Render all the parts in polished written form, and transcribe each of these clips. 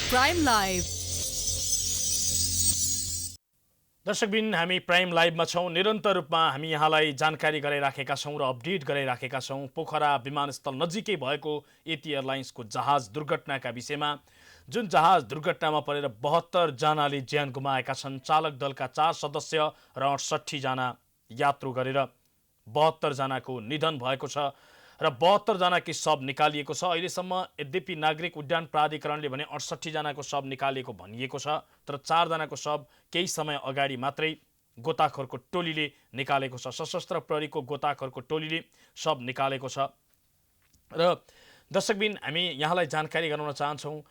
Prime live. दर्शकबिन हामी prime लाइभमा छौँ। निरन्तर रूपमा हामी यहाँलाई जानकारी गराइराखेका छौँ र अपडेट गराइराखेका छौँ पोखरा विमानस्थल नजिकै भएको यति एयरलाइन्सको जहाज दुर्घटनाका विषयमा। जुन जहाज दुर्घटनामा परेर 72 जनाले ज्यान गुमाएका छन्। चालक दलका 4 सदस्य र 68 जना यात्रु गरेर 72 जनाको निधन भएको छ र 72 जनाकी शव निकालिएको छ। अहिलेसम्म यद्यपि नागरिक उड्डयन प्राधिकरणले भने 68 जनाको शव निकालिएको भनिएको छ, तर 4 जनाको शव केही समय अगाडि मात्रै गोताखोरको टोलीले निकालेको छ। सशस्त्र प्रहरीको गोताखोरको टोलीले शव निकालेको छ। र दर्शकबिन हामी यहाँलाई जानकारी गराउन चाहन्छौँ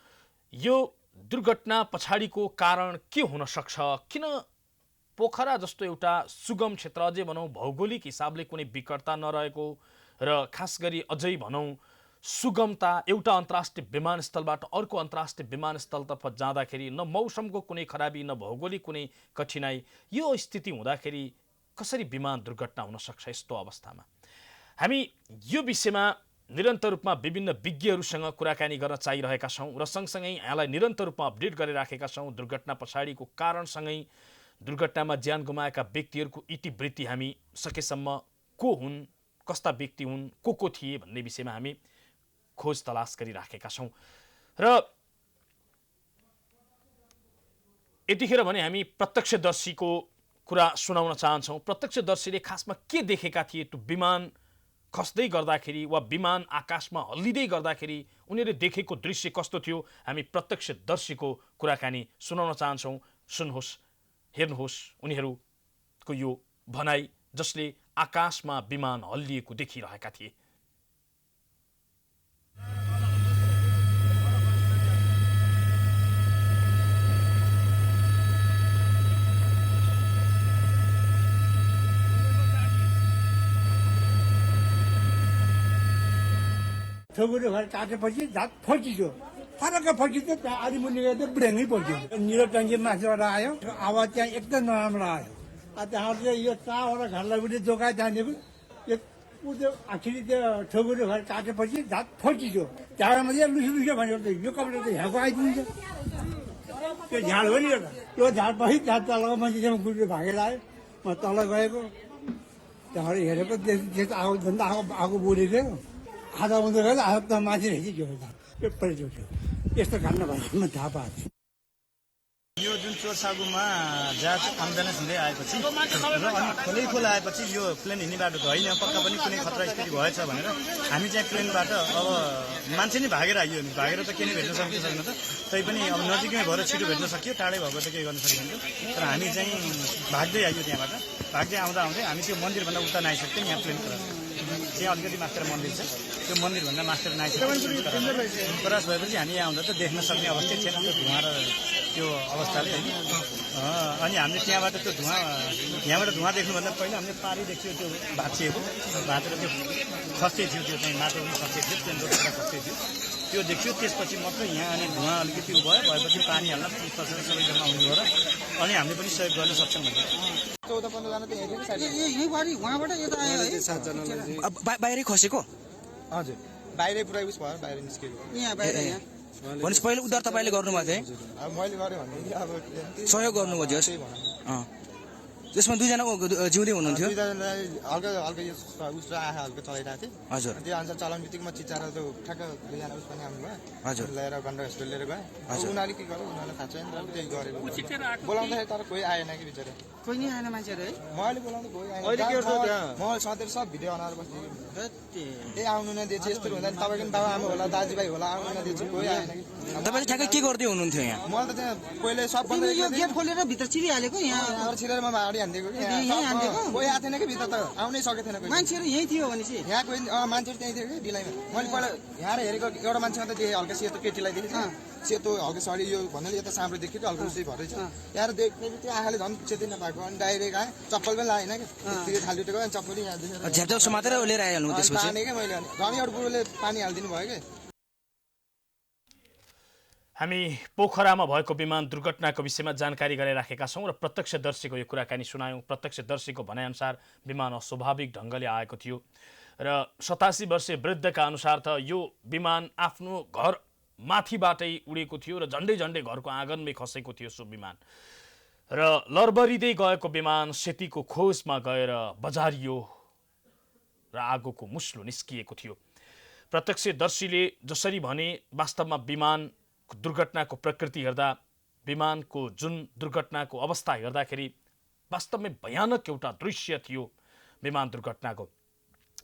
यो दुर्घटना पछाडिको कारण के हुन सक्छ। किन पोखरा जस्तो एउटा सुगम क्षेत्र, अझै भनौँ भौगोलिक हिसाबले कुनै विकटता नरहेको र खास गरी अझै भनौँ सुगमता, एउटा अन्तर्राष्ट्रिय विमानस्थलबाट अर्को अन्तर्राष्ट्रिय विमानस्थलतर्फ जाँदाखेरि न मौसमको कुनै खराबी न भौगोलिक कुनै कठिनाई, यो स्थिति हुँदाखेरि कसरी विमान दुर्घटना हुन सक्छ। यस्तो अवस्थामा हामी यो विषयमा निरन्तर रूपमा विभिन्न विज्ञहरूसँग कुराकानी गर्न चाहिरहेका छौँ र सँगसँगै यहाँलाई निरन्तर रूपमा अपडेट गरिराखेका छौँ। दुर्घटना पछाडिको कारणसँगै दुर्घटनामा ज्यान गुमाएका व्यक्तिहरूको इतिवृत्ति हामी सकेसम्म को हुन्, कस्ता व्यक्ति हुन्, को थिए भन्ने विषयमा हामी खोज तलास गरिराखेका छौँ। र यतिखेर भने हामी प्रत्यक्षदर्शीको कुरा सुनाउन चाहन्छौँ। प्रत्यक्षदर्शीले खासमा के देखेका थिए, त्यो विमान खस्दै गर्दाखेरि वा विमान आकाशमा हल्लिँदै गर्दाखेरि उनीहरूले देखेको दृश्य कस्तो थियो, हामी प्रत्यक्षदर्शीको कुराकानी सुनाउन चाहन्छौँ। सुन्नुहोस्, हेर्नुहोस् उनीहरूको यो भनाइ जसले आकाशमा विमान हल्लिएको देखिरहेका थिए। ठोकुरो घर काटेपछि झाट फर्कियो, फरक फर्कियो, त्यहाँ आधी मुनि गएर बुढ्याङ्गै पर्थ्यो। निलो टङ्की माथिबाट आयो, आवाज त्यहाँ एकदम नराम्रो आयो। त्यहाँ चाहिँ यो चारवटा घरलाई पनि जोगाए त्यहाँदेखि त्यो आखिरी त्यो ठोकुरो घर काटेपछि झाट फर्कियो। त्यहाँबाट मात्रै लुसो लुसो भनेर यो कपडा त यहाँको आइपुग्छ, त्यो झाड हो नि एउटा। त्यो झाडपछि झाड तलको मान्छेसँग गुड्यो भागेर आयो। म तल गएको त्यहाँबाट हेरेको त्यस्तो आगोभन्दा आगो बोलेको आधा उनीहरू गएर आयो त माथि रहेछ त्यो परेको थियो। यस्तो घटना भएको थाहा पाएको थियो। यो जुन चोरसागुमा जहाज आम्दानी हुँदै आएपछि र अनि खोलै आएपछि यो प्लेन हिँड्ने बाटो त होइन, पक्का पनि कुनै खतरा स्थिति भएछ भनेर हामी चाहिँ प्लेनबाट अब मान्छे नै भागेर आइयो नि, भागेर त केही भेट्न सक्यो छैन त, तैपनि अब नजिकमै भएर छिटो भेट्न सक्यो, टाढै भएको त केही गर्न सकिन्थ्यो। तर हामी चाहिँ भाग्दै आइयो त्यहाँबाट। भाग्दै आउँदा हामी त्यो मन्दिरभन्दा उता नआइसक्थ्यौँ। यहाँ प्लेन क्रस त्यहाँ अलिकति मात्र मन्दिर छ, त्यो मन्दिरभन्दा मास्टर नआइसक्यो। क्रस भएपछि हामी यहाँ आउँदा त देख्न सक्ने अवस्था थिएन त्यो धुवा र त्यो अवस्थाले होइन। अनि हामीले त्यहाँबाट त्यो यहाँबाट धुवा देख्नुभन्दा पहिला हामीले पारी देख्थ्यो त्यो भाँचिएको, भाँचेर त्यो खस्दै थियो, त्यो चाहिँ माटो पनि खस्दै थियो, प्लेनको टुक्रा खस्दै थियो, त्यो देख्यो। त्यसपछि मात्रै यहाँ अनि धुवा अलिकति भएपछि पानी हाल्न सबैजना आउनुभयो र अनि हामीले पनि सहयोग गर्न सक्छौँ भनेर 14-15 जना त यही बारी उहाँबाट यता आयो है, 7 जनाले बाहिरै खसेको। हजुर बाहिरै पुरै उस भयो, बाहिर निस्केको यहाँ बाहिर यहाँ भनेपछि पहिलो उद्धार तपाईँले गर्नुभएको थियो है? अब मैले गरेँ भने अब सहयोग गर्नुभयो। त्यसमा 2 जना जिउँदै हुनुहुन्थ्यो। हल्का हल्का यो उस आँखा हल्का चलाइरहेको थिएँ। हजुर त्यो अनुसार चलाउने बित्तिकै म चिचाएर त्यो ठ्याक्क 2 जना उस पनि आउनुभयो। हजुर लिएर गण्डक हस्पिटल लिएर गएँ। उनीहरूले के गर्यो, उनीहरूलाई थाहा छैन, तर त्यही गरेको बोलाउँदाखेरि तर कोही आएन कि बिचरा, कोही नि आएन मान्छेहरू है। मैले बोलाउँदा कोही आएन। म सधैँ सब भिडियो बनाएर बस्दिएँ। ए आउनु नदिएछ, यस्तो हुँदैन, तपाईँको पनि बाबा आमा होला, दाजुभाइ होला, आउनु नदिएछ, कोही आएन कि। तपाईँले ठ्याक्कै के गर्दै हुनुहुन्थ्यो यहाँ? मैले त त्यहाँ पहिले सब यो गेट खोलेर भित्र छिरिहालेको यहाँ छिरेर म भाडी हानिदिएको कि कोही आएको थिएन कि भित्र त आउनै सकेको थिएन कोही। मान्छेहरू यही थियो भनेपछि यहाँ कोही मान्छेहरू त्यहीँ थियो कि ढिलाइमा। मैले पहिला यहाँ हेरेको एउटा मान्छेमा त देखेँ, हल्का सेतो केटीलाई देखेँ, सेतो हल्का सरी यो भन्नाले यता साम्रो देख्यो कि हल्का उस्तै भरै छ। यहाँ देख्ने बित्तिकै आँखाले झन् चेतै नपाएको, अनि डाइरेक्ट आएँ, चप्पल पनि लागेन कि त्यो थाली उठेको, अनि चप्पल यहाँ देखेर झ्याप्झ्याप्सो मात्रै लिएर आइहाल्नु त्यसपछि? पानी क्या मैले अनि एउटा बुढोले पानी हालिदिनु भयो कि। हामी पोखरामा भएको विमान दुर्घटनाको विषयमा जानकारी गराइराखेका छौँ र प्रत्यक्षदर्शीको यो कुराकानी सुनायौँ। प्रत्यक्षदर्शीको भनाइअनुसार विमान अस्वाभाविक ढङ्गले आएको थियो र 87 वर्षीय वृद्धका अनुसार त यो विमान आफ्नो घर माथिबाटै उडेको थियो र झन्डै झन्डै घरको आँगनमै खसेको थियो सो विमान र लरबरिँदै गएको विमान सेतीको खोजमा गएर बजारियो र आगोको मुस्लो निस्किएको थियो। प्रत्यक्षदर्शीले जसरी भने वास्तवमा विमान दुर्घटनाको प्रकृति हेर्दा विमानको जुन दुर्घटनाको अवस्था हेर्दाखेरि वास्तवमै भयानक एउटा दृश्य थियो विमान दुर्घटनाको।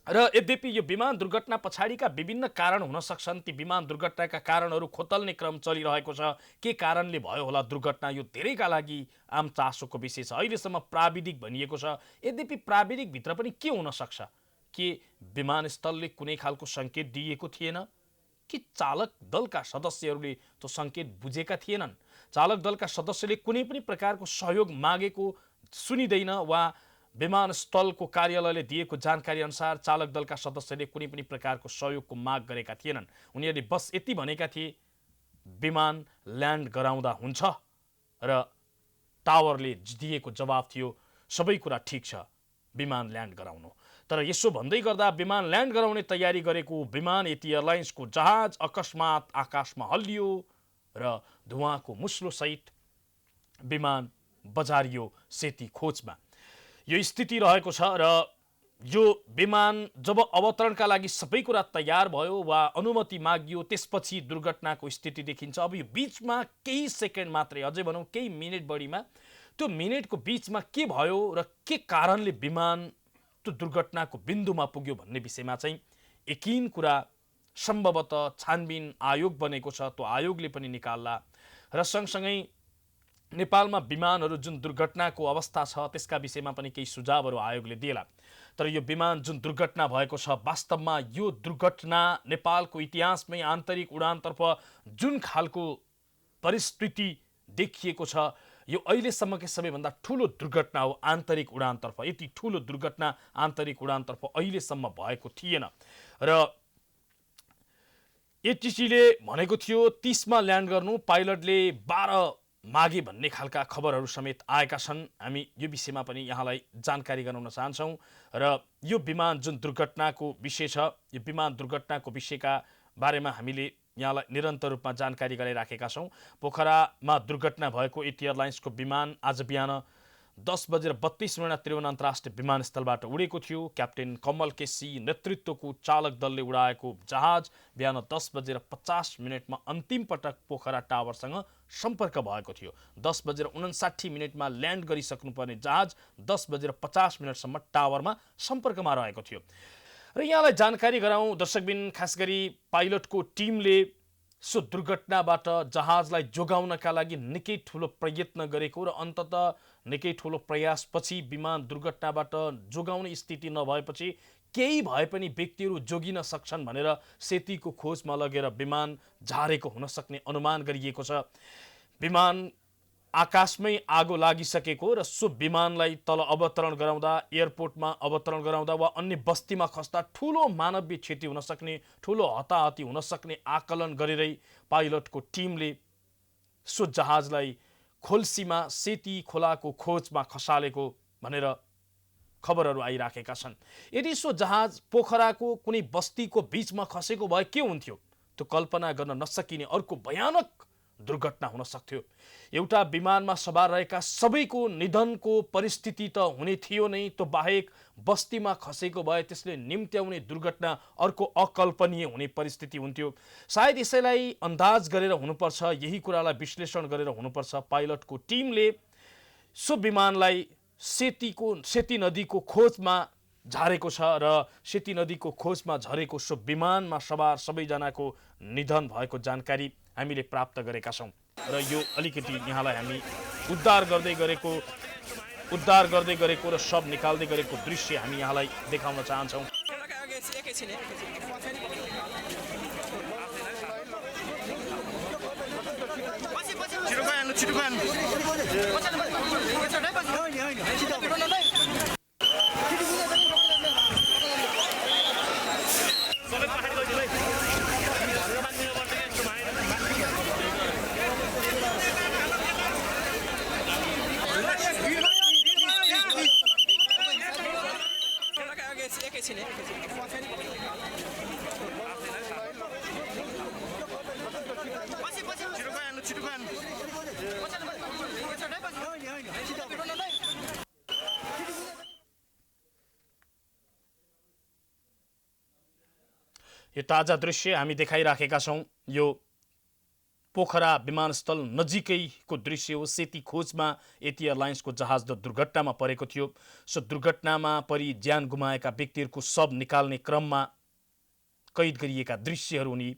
र यद्यपि यो विमान दुर्घटना पछाडिका विभिन्न कारण हुन सक्छन्। ती विमान दुर्घटनाका कारणहरू खोतल्ने क्रम चलिरहेको छ। के कारणले भयो होला दुर्घटना, यो धेरैका लागि आम चासोको विषय छ। अहिलेसम्म प्राविधिक भनिएको छ। यद्यपि प्राविधिकभित्र पनि के हुन सक्छ? के विमानस्थलले कुनै खालको सङ्केत दिएको थिएन कि चालक दलका सदस्यहरूले त्यो सङ्केत बुझेका थिएनन्? चालक दलका सदस्यले कुनै पनि प्रकारको सहयोग मागेको सुनिँदैन वा विमानस्थलको कार्यालयले दिएको जानकारी अनुसार चालक दलका सदस्यले कुनै पनि प्रकारको सहयोगको माग गरेका थिएनन्। उनीहरूले बस यति भनेका थिए विमान ल्यान्ड गराउँदा हुन्छ र टावरले दिएको जवाब थियो सबै कुरा ठिक छ, विमान ल्यान्ड गराउनु। तर यसो भन्दै गर्दा विमान ल्यान्ड गराउने तयारी गरेको विमान यति एयरलाइन्सको जहाज अकस्मात आकाशमा हल्लियो र धुवाँको मुस्लोसहित विमान बजारियो सेती खोजमा। यो स्थिति रहेको छ र यो विमान जब अवतरणका लागि सबै कुरा तयार भयो वा अनुमति मागियो त्यसपछि दुर्घटनाको स्थिति देखिन्छ। अब यो बिचमा केही सेकेन्ड मात्रै, अझै भनौँ केही मिनट बढीमा, त्यो मिनटको बिचमा के भयो र के कारणले विमान त्यो दुर्घटनाको बिन्दुमा पुग्यो भन्ने विषयमा चाहिँ यकिन कुरा सम्भवतः छानबिन आयोग बनेको छ, त्यो आयोगले पनि निकाल्ला र सँगसँगै नेपालमा विमानहरू जुन दुर्घटनाको अवस्था छ त्यसका विषयमा पनि केही सुझावहरू आयोगले दिएला। तर यो विमान जुन दुर्घटना भएको छ वास्तवमा यो दुर्घटना नेपालको इतिहासमै आन्तरिक उडानतर्फ जुन खालको परिस्थिति देखिएको छ यो अहिलेसम्मकै सबैभन्दा ठुलो दुर्घटना हो आन्तरिक उडानतर्फ। यति ठुलो दुर्घटना आन्तरिक उडानतर्फ अहिलेसम्म भएको थिएन र एटिसीले भनेको थियो 30 मा ल्यान्ड गर्नु, पाइलटले 12 मागे भन्ने खालका खबरहरू समेत आएका छन्। हामी यो विषयमा पनि यहाँलाई जानकारी गराउन चाहन्छौँ र यो विमान जुन दुर्घटनाको विषय छ यो विमान दुर्घटनाको विषयका बारेमा हामीले यहाँलाई निरन्तर रूपमा जानकारी गराइराखेका छौँ। पोखरामा दुर्घटना भएको यति एयरलाइन्सको विमान आज बिहान 10:32 त्रिभुवन अन्तर्राष्ट्रिय विमानस्थलबाट उडेको थियो। क्याप्टेन कमल केसी नेतृत्वको चालक दलले उडाएको जहाज बिहान 10:50 अन्तिम पटक पोखरा टावरसँग सम्पर्क भएको थियो। 10:59 ल्यान्ड गरिसक्नुपर्ने जहाज 10:50 टावरमा सम्पर्कमा रहेको थियो। र यहाँलाई जानकारी गराउँ दर्शकबिन, खास गरी पाइलटको टिमले सो दुर्घटनाबाट जहाजलाई जोगाउनका लागि निकै ठुलो प्रयत्न गरेको र अन्ततः निकै ठुलो प्रयासपछि विमान दुर्घटनाबाट जोगाउने स्थिति नभएपछि केही भए पनि व्यक्तिहरू जोगिन सक्छन् भनेर सेतीको खोजमा लगेर विमान झारेको हुन सक्ने अनुमान गरिएको छ। विमान आकाशमै आगो लागिसकेको र सो विमानलाई तल अवतरण गराउँदा, एयरपोर्टमा अवतरण गराउँदा वा अन्य बस्तीमा खस्दा ठुलो मानवीय क्षति हुन सक्ने, ठुलो हताहती हुन सक्ने आकलन गरेरै पाइलटको टिमले सो जहाजलाई खोल्सीमा सेती खोलाको खोजमा खसालेको भनेर खबरहरू आइराखेका छन्। यदि सो जहाज पोखराको कुनै बस्तीको बीचमा खसेको भए के हुन्थ्यो त्यो कल्पना गर्न नसकिने अर्को भयानक दुर्घटना हुन सक्थ्यो। एउटा विमानमा सवार रहेका सबैको निधनको परिस्थिति त हुने थियो नै, त्यो बाहेक बस्तीमा खसेको भए त्यसले निम्त्याउने दुर्घटना अर्को अकल्पनीय हुने परिस्थिति हुन्थ्यो। सायद यसैलाई अन्दाज गरेर हुनुपर्छ, यही कुरालाई विश्लेषण गरेर हुनुपर्छ पाइलटको टिमले सो विमानलाई सेती नदीको खोजमा झारेको छ र सेती नदीको खोजमा झरेको सो विमानमा सवार सबैजनाको निधन भएको जानकारी हामीले प्राप्त गरेका छौँ र यो अलिकति यहाँलाई हामी उद्धार गर्दै गरेको र सब निकाल्दै गरेको दृश्य हामी यहाँलाई देखाउन चाहन्छौँ। यो ताजा दृश्य हामी देखाइराखेका छौँ। यो पोखरा विमानस्थल नजिकैको दृश्य हो। सेती खोजमा एटी एयरलाइन्सको जहाज दुर्घटनामा परेको थियो। सो दुर्घटनामा परि ज्यान गुमाएका व्यक्तिहरूको शव निकाल्ने क्रममा कैद गरिएका दृश्यहरू हुन्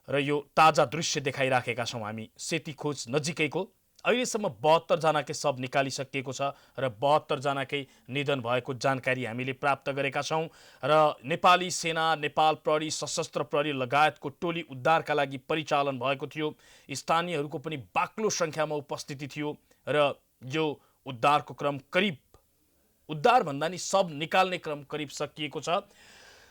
र यो ताजा दृश्य देखाइराखेका छौँ हामी सेती खोज नजिकैको। अहिलेसम्म 72 जनाकै शव निकालिसकिएको छ र 72 जनाकै निधन भएको जानकारी हामीले प्राप्त गरेका छौँ र नेपाली सेना, नेपाल प्रहरी, सशस्त्र प्रहरी लगायतको टोली उद्धारका लागि परिचालन भएको थियो। स्थानीयहरूको पनि बाक्लो सङ्ख्यामा उपस्थिति थियो र यो उद्धारको क्रम करिब, उद्धार भन्दा नि शव निकाल्ने क्रम करिब सकिएको छ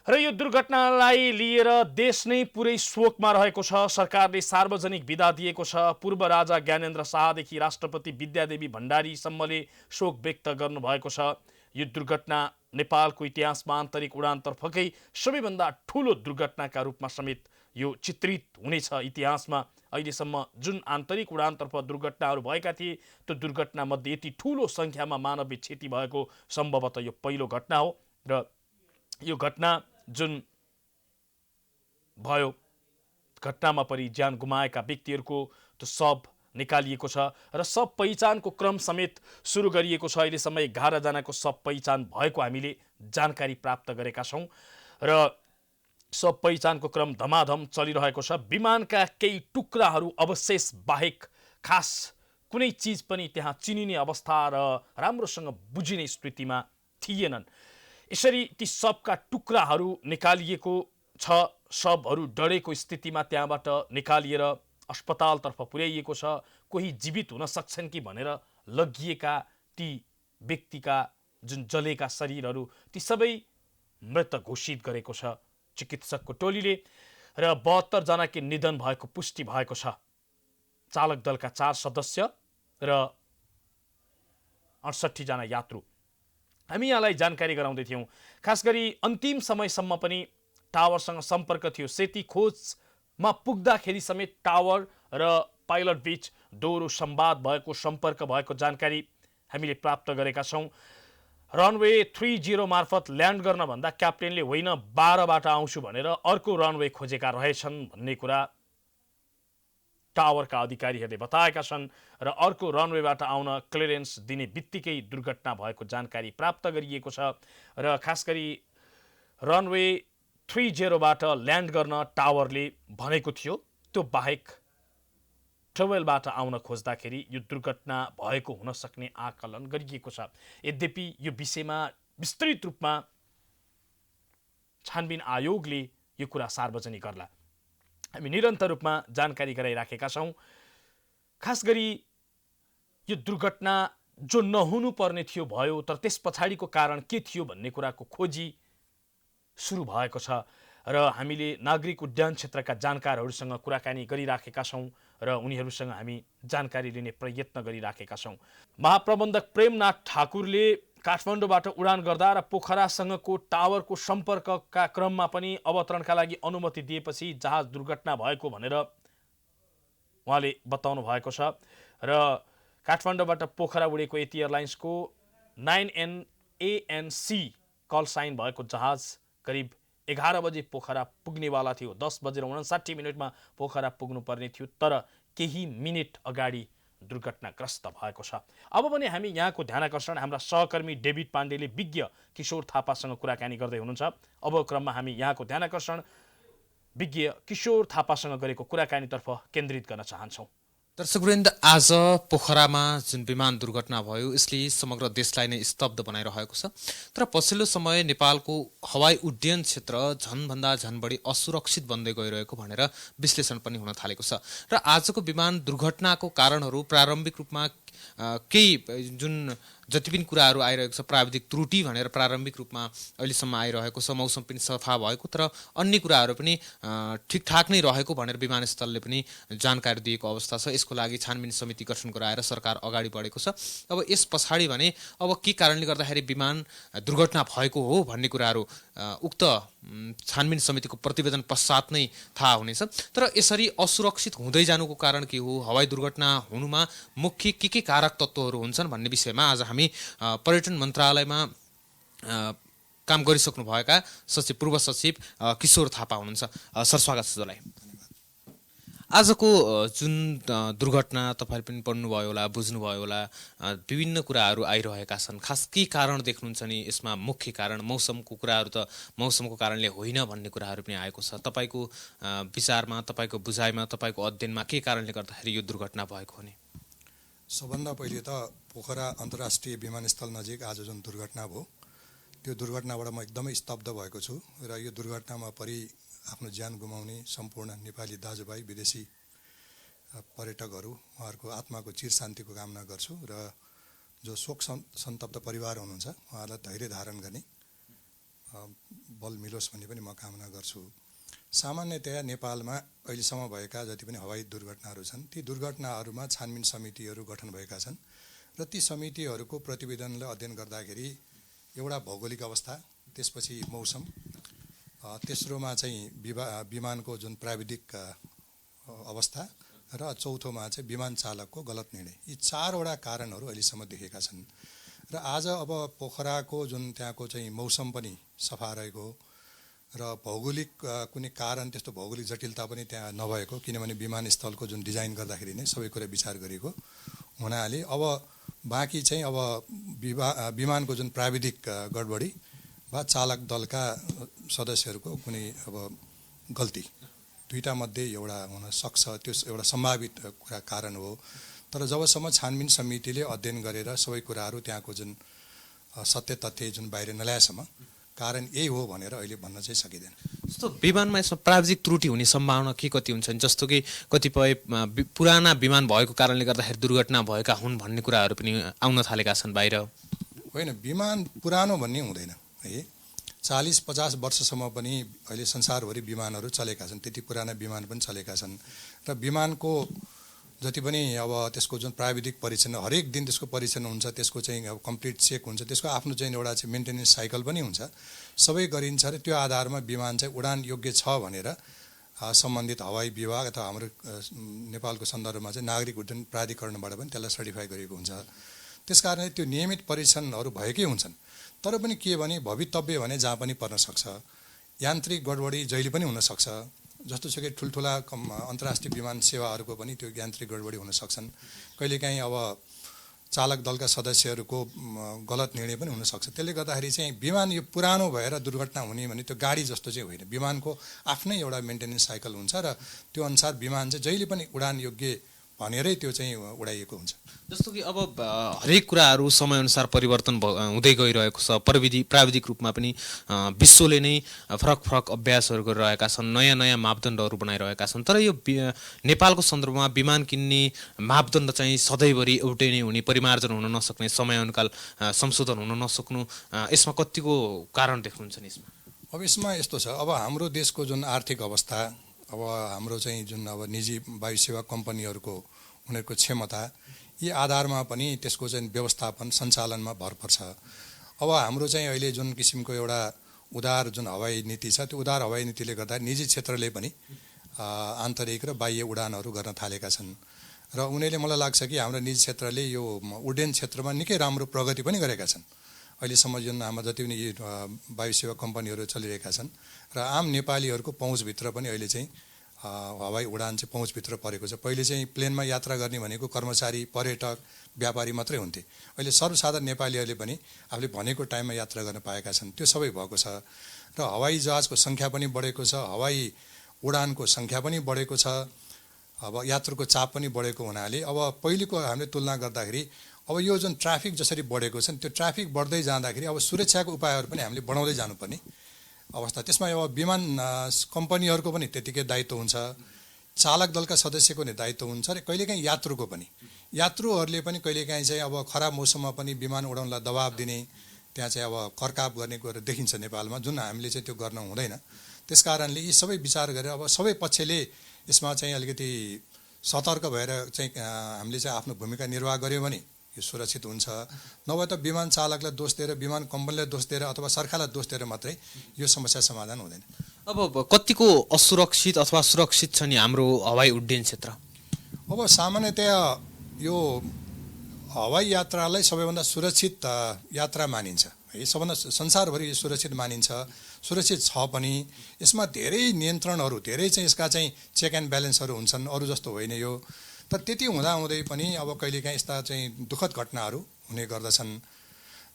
र यो दुर्घटनालाई लिएर देश नै पुरै शोकमा रहेको छ। सरकारले सार्वजनिक बिदा दिएको छ। पूर्व राजा ज्ञानेन्द्र शाहदेखि राष्ट्रपति विद्यादेवी भण्डारीसम्मले शोक व्यक्त गर्नुभएको छ। यो दुर्घटना नेपालको इतिहासमा आन्तरिक उडानतर्फकै सबैभन्दा ठुलो दुर्घटनाका रूपमा समेत यो चित्रित हुनेछ इतिहासमा। अहिलेसम्म जुन आन्तरिक उडानतर्फ दुर्घटनाहरू भएका थिए त्यो दुर्घटनामध्ये यति ठुलो सङ्ख्यामा मानवीय क्षति भएको सम्भवतः यो पहिलो घटना हो र यो घटना जुन भयो, घटनामा परि ज्यान गुमाएका व्यक्तिहरूको त्यो शव निकालिएको छ र शव पहिचानको क्रम समेत सुरु गरिएको छ। अहिलेसम्म 11 जनाको शव पहिचान भएको हामीले जानकारी प्राप्त गरेका छौँ र शव पहिचानको क्रम धमाधम चलिरहेको छ। विमानका केही टुक्राहरू अवशेष बाहेक खास कुनै चिज पनि त्यहाँ चिनिने अवस्था र राम्रोसँग बुझिने स्थितिमा थिएनन्। यसरी ती शवका टुक्राहरू निकालिएको छ। शवहरू डढेको स्थितिमा त्यहाँबाट निकालिएर अस्पतालतर्फ पुर्याइएको छ। कोही जीवित हुन सक्छन् कि भनेर लगिएका ती व्यक्तिका जुन जलेका शरीरहरू ती सबै मृत घोषित गरेको छ चिकित्सकको टोलीले र 72 जनाको निधन भएको पुष्टि भएको छ। चालक दलका 4 सदस्य र 68 जना यात्रु। हामी यहाँलाई जानकारी गराउँदै थियौँ। खास गरी अन्तिम समयसम्म पनि टावरसँग सम्पर्क थियो। सेती खोजमा पुग्दाखेरि समेत टावर र पाइलट बीच दोहोरो संवाद भएको, सम्पर्क भएको जानकारी हामीले प्राप्त गरेका छौँ। रनवे 30 मार्फत ल्यान्ड गर्न भन्दा क्याप्टेनले होइन 12बाट आउँछु भनेर अर्को रनवे खोजेका रहेछन् भन्ने कुरा टावरका अधिकारीहरूले बताएका छन् र अर्को रनवेबाट आउन क्लियरेन्स दिने बित्तिकै दुर्घटना भएको जानकारी प्राप्त गरिएको छ र खास गरी रनवे 30बाट ल्यान्ड गर्न टावरले भनेको थियो। त्यो बाहेक 12बाट आउन खोज्दाखेरि यो दुर्घटना भएको हुन सक्ने आकलन गरिएको छ। यद्यपि यो विषयमा विस्तृत रूपमा छानबिन आयोगले यो कुरा सार्वजनिक गर्ला। हामी निरन्तर रूपमा जानकारी गराइराखेका छौँ। खास गरी यो दुर्घटना जो नहुनु पर्ने थियो भयो, तर त्यस पछाडिको कारण के थियो भन्ने कुराको खोजी सुरु भएको छ र हामीले नागरिक उड्डयन क्षेत्रका जानकारहरूसँग कुराकानी गरिराखेका छौँ र उनीहरूसँग हामी जानकारी लिने प्रयत्न गरिराखेका छौँ। महाप्रबन्धक प्रेमनाथ ठाकुरले काठमाडौँबाट उडान गर्दा र पोखरासँगको टावरको सम्पर्कका क्रममा पनि अवतरणका लागि अनुमति दिएपछि जहाज दुर्घटना भएको भनेर उहाँले बताउनु भएको छ र काठमाडौँबाट पोखरा उडेको एटी एयरलाइन्सको 9ANC कल साइन भएको जहाज करिब 11 बजे पोखरा पुग्नेवाला थियो। 10:59 पोखरा पुग्नुपर्ने थियो, तर केही मिनेट अगाडि दुर्घटनाग्रस्त भएको छ। अब पनि हामी यहाँको ध्यानकर्षण हाम्रा सहकर्मी डेभिड पाण्डेले विज्ञ किशोर थापासँग कुराकानी गर्दै हुनुहुन्छ। अब क्रममा हामी यहाँको ध्यानकर्षण विज्ञ किशोर थापासँग गरेको कुराकानीतर्फ केन्द्रित गर्न चाहन्छौँ। दर्शकवृन्द, आज पोखरामा जुन विमान दुर्घटना भयो यसले समग्र देशलाई नै स्तब्ध बनाइरहेको छ। तर पछिल्लो समय नेपालको हवाई उड्डयन क्षेत्र झनभन्दा झन बढी असुरक्षित बन्दै गइरहेको भनेर विश्लेषण पनि हुन थालेको छ र आजको विमान दुर्घटनाको कारणहरू प्रारम्भिक रूपमा केही जुन जति पनि कुराहरू आइरहेको छ प्राविधिक त्रुटि भनेर प्रारम्भिक रूपमा अहिलेसम्म आइरहेको छ। मौसम पनि सफा भएको, तर अन्य कुराहरू पनि ठिकठाक नै रहेको भनेर विमानस्थलले पनि जानकारी दिएको अवस्था छ। यसको लागि छानबिन समिति गठन गराएर सरकार अगाडि बढेको छ। अब यस पछाडि भने अब के कारणले गर्दाखेरि विमान दुर्घटना भएको हो भन्ने कुराहरू उक्त छानबिन समितिको प्रतिवेदन पश्चात नै थाहा हुनेछ। तर यसरी असुरक्षित हुँदै जानुको कारण के हो, हवाई दुर्घटना हुनुमा मुख्य के कारक तत्त्वहरू हुन्छन् भन्ने विषयमा आज हामी पर्यटन मन्त्रालयमा काम गरिसक्नुभएका सचिव पूर्व सचिव किशोर थापा हुनुहुन्छ। सर, स्वागत छ हजुरलाई। आजको जुन दुर्घटना तपाईँले पनि पढ्नुभयो होला, बुझ्नुभयो होला, विभिन्न कुराहरू आइरहेका छन्। खास के कारण देख्नुहुन्छ नि यसमा? मुख्य कारण मौसमको कुराहरू त मौसमको कारणले होइन भन्ने कुराहरू पनि आएको छ। तपाईँको विचारमा, तपाईँको बुझाइमा, तपाईँको अध्ययनमा के कारणले गर्दाखेरि यो दुर्घटना भएको हो नि? सबभन्दा पहिले त पोखरा अन्तर्राष्ट्रिय विमानस्थल नजिक आज जुन दुर्घटना भयो, त्यो दुर्घटनाबाट म एकदमै स्तब्ध भएको छु र यो दुर्घटनामा परि आफ्नो ज्यान गुमाउने सम्पूर्ण नेपाली दाजुभाइ, विदेशी पर्यटकहरू, उहाँहरूको आत्माको चिर शान्तिको कामना गर्छु र जो शोक सन्तप्त परिवार हुनुहुन्छ उहाँलाई धैर्य धारण गर्ने बल मिलोस् भन्ने पनि म कामना गर्छु। सामान्यतया नेपालमा अहिलेसम्म भएका जति पनि हवाई दुर्घटनाहरू छन्, ती दुर्घटनाहरूमा छानबिन समितिहरू गठन भएका छन् र ती समितिहरूको प्रतिवेदनलाई अध्ययन गर्दाखेरि एउटा भौगोलिक अवस्था, त्यसपछि मौसम, तेस्रोमा चाहिँ विमानको जुन प्राविधिक अवस्था र चौथोमा चाहिँ विमान चालकको गलत निर्णय, यी चारवटा कारणहरू अहिलेसम्म देखेका छन्। र आज अब पोखराको जुन त्यहाँको चाहिँ मौसम पनि सफा रहेको र भौगोलिक कुनै कारण, त्यस्तो भौगोलिक जटिलता पनि त्यहाँ नभएको, किनभने विमानस्थलको जुन डिजाइन गर्दाखेरि नै सबै कुरा विचार गरिएको हुनाले अब बाँकी चाहिँ अब विमानको जुन प्राविधिक गडबडी वा चालक दलका सदस्यहरूको कुनै अब गल्ती, दुईटा मध्ये एउटा हुन सक्छ, त्यो एउटा सम्भावित कुरा कारण हो। तर जबसम्म छानबिन समितिले अध्ययन गरेर सबै कुराहरू त्यहाँको जुन सत्य तथ्य जुन बाहिर नल्याएसम्म कारण यही हो भनेर अहिले भन्न चाहिँ सकिँदैन। जस्तो विमानमा यसमा प्राविधिक त्रुटि हुने सम्भावना के कति हुन्छ? जस्तो कि कतिपय पुराना विमान भएको कारणले गर्दाखेरि दुर्घटना भएका हुन् भन्ने कुराहरू पनि आउन थालेका छन् बाहिर। होइन, विमान पुरानो भन्ने हुँदैन है। 40-50 वर्षसम्म पनि अहिले संसारभरि विमानहरू चलेका छन्, त्यति पुराना विमान पनि चलेका छन् र विमानको जति पनि अब त्यसको जुन प्राविधिक परीक्षण, हरेक दिन त्यसको परीक्षण हुन्छ, त्यसको चाहिँ अब कम्प्लिट चेक हुन्छ, त्यसको आफ्नो चाहिँ एउटा चाहिँ मेन्टेनेन्स साइकल पनि हुन्छ, सबै गरिन्छ र त्यो आधारमा विमान चाहिँ उडान योग्य छ भनेर सम्बन्धित हवाई विभाग अथवा हाम्रो नेपालको सन्दर्भमा चाहिँ नागरिक उड्डयन प्राधिकरणबाट पनि त्यसलाई सर्टिफाई गरिएको हुन्छ। त्यस कारणले त्यो नियमित परीक्षणहरू भएकै हुन्छन्। तर पनि के भने भवितव्य भने जहाँ पनि पर्न सक्छ, यान्त्रिक गडबडी जहिले पनि हुनसक्छ। जस्तो छ कि ठुल्ठुला अन्तर्राष्ट्रिय विमान सेवाहरूको पनि त्यो यान्त्रिक गडबडी हुन सक्छन्। कहिलेकाहीँ अब चालक दलका सदस्यहरूको गलत निर्णय पनि हुनसक्छ। त्यसले गर्दाखेरि चाहिँ विमान यो पुरानो भएर दुर्घटना हुने भने त्यो गाडी जस्तो चाहिँ होइन, विमानको आफ्नै एउटा मेन्टेनेन्स साइकल हुन्छ र त्यो अनुसार विमान चाहिँ जहिले पनि उडान योग्य भनेरै त्यो चाहिँ उडाइएको हुन्छ। जस्तो कि अब हरेक कुराहरू समयअनुसार परिवर्तन हुँदै गइरहेको छ। प्राविधिक रूपमा पनि विश्वले नै फरक फरक अभ्यासहरू गरिरहेका छन्, नयाँ नयाँ मापदण्डहरू बनाइरहेका छन्। तर यो नेपालको सन्दर्भमा विमान किन्ने मापदण्ड चाहिँ सधैँभरि एउटै नै हुने, परिमार्जन हुन नसक्ने, समयानुकाल संशोधन हुन नसक्नु, यसमा कतिको कारण देख्नुहुन्छ नि यसमा? अब यसमा यस्तो छ, अब हाम्रो देशको जुन आर्थिक अवस्था, अब हाम्रो चाहिँ जुन अब निजी वायु सेवा कम्पनीहरूको उनीहरूको क्षमता, यी आधारमा पनि त्यसको चाहिँ व्यवस्थापन सञ्चालनमा भर पर्छ। अब हाम्रो चाहिँ अहिले जुन किसिमको एउटा उदार जुन हवाई नीति छ, त्यो उदार हवाई नीतिले गर्दा निजी क्षेत्रले पनि आन्तरिक र बाह्य उडानहरू गर्न थालेका छन् र उनीहरूले मलाई लाग्छ कि हाम्रो निजी क्षेत्रले यो उड्डयन क्षेत्रमा निकै राम्रो प्रगति पनि गरेका छन्। अहिलेसम्म जुन हाम्रो जति पनि वायु सेवा कम्पनीहरू चलिरहेका छन् र आम नेपालीहरूको पहुँचभित्र पनि अहिले चाहिँ हवाई उडान चाहिँ पहुँचभित्र परेको छ। पहिले चाहिँ प्लेनमा यात्रा गर्ने भनेको कर्मचारी, पर्यटक, व्यापारी मात्रै हुन्थे। अहिले सर्वसाधारण नेपालीहरूले पनि आफूले भनेको टाइममा यात्रा गर्न पाएका छन्। त्यो सबै भएको छ र हवाई जहाजको सङ्ख्या पनि बढेको छ, हवाई उडानको सङ्ख्या पनि बढेको छ, अब यात्रुको चाप पनि बढेको हुनाले अब पहिलेको हामीले तुलना गर्दाखेरि अब यो जुन ट्राफिक जसरी बढेको छ त्यो ट्राफिक बढ्दै जाँदाखेरि अब सुरक्षाको उपायहरू पनि हामीले बढाउँदै जानुपर्ने अवस्था। त्यसमा अब विमान कम्पनीहरूको पनि त्यतिकै दायित्व हुन्छ, चालक दलका सदस्यको पनि दायित्व हुन्छ र कहिलेकाहीँ यात्रुको पनि। यात्रुहरूले पनि कहिलेकाहीँ चाहिँ अब खराब मौसममा पनि विमान उडाउनलाई दबाब दिने, त्यहाँ चाहिँ अब कर्काप गर्ने कुरा देखिन्छ नेपालमा, जुन हामीले चाहिँ त्यो गर्न हुँदैन। त्यस कारणले यी सबै विचार गरेर अब सबै पक्षले यसमा चाहिँ अलिकति सतर्क भएर चाहिँ हामीले चाहिँ आफ्नो भूमिका निर्वाह गर्यो भने यो सुरक्षित हुन्छ। नभए त विमान चालकलाई दोष दिएर, विमान कम्पनीलाई दोष दिएर अथवा सरकारलाई दोष दिएर मात्रै यो समस्या समाधान हुँदैन। अब कतिको असुरक्षित अथवा सुरक्षित छ नि हाम्रो हवाई उड्डयन क्षेत्र? अब सामान्यतया यो हवाई यात्रालाई सबैभन्दा सुरक्षित यात्रा मानिन्छ है। सबभन्दा संसारभरि यो सुरक्षित मानिन्छ, सुरक्षित छ पनि। यसमा धेरै नियन्त्रणहरू, धेरै चाहिँ यसका चाहिँ चेक एन्ड ब्यालेन्सहरू हुन्छन्, अरू जस्तो होइन यो। तर त्यति हुँदाहुँदै पनि अब कहिलेकाहीँ यस्ता चाहिँ दुःखद घटनाहरू हुने गर्दछन्।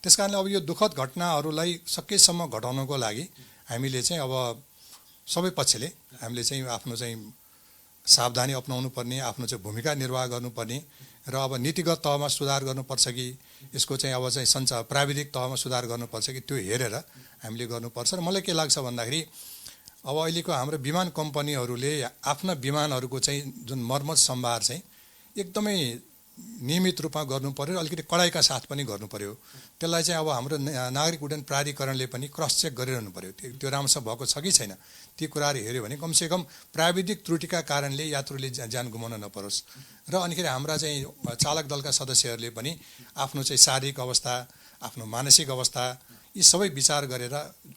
त्यस कारणले अब यो दुःखद घटनाहरूलाई सकेसम्म घटाउनको लागि हामीले चाहिँ अब सबै पक्षले हामीले चाहिँ आफ्नो चाहिँ सावधानी अपनाउनु पर्ने, आफ्नो चाहिँ भूमिका निर्वाह गर्नुपर्ने र अब नीतिगत तहमा सुधार गर्नुपर्छ कि यसको चाहिँ अब चाहिँ प्राविधिक तहमा सुधार गर्नुपर्छ कि त्यो हेरेर हामीले गर्नुपर्छ। र मलाई के लाग्छ भन्दाखेरि अब अहिलेको हाम्रो विमान कम्पनीहरूले आफ्ना विमानहरूको चाहिँ जुन मर्मत सम्भार चाहिँ एकदमै नियमित रूपमा गर्नु पर्यो, अलिकति कडाइका साथ पनि गर्नु पर्यो। त्यसलाई चाहिँ अब हाम्रो नागरिक उड्डयन प्राधिकरणले पनि क्रस चेक गरिरहनु पर्यो, त्यो राम्रोसँग भएको छ कि छैन। ती कुराहरू हेऱ्यो भने कमसेकम प्राविधिक त्रुटिका कारणले यात्रुले ज्यान गुमाउन नपरोस्। र अनिखेरि हाम्रा चाहिँ चालक दलका सदस्यहरूले पनि आफ्नो चाहिँ शारीरिक अवस्था, आफ्नो मानसिक अवस्था यी सबै विचार गरेर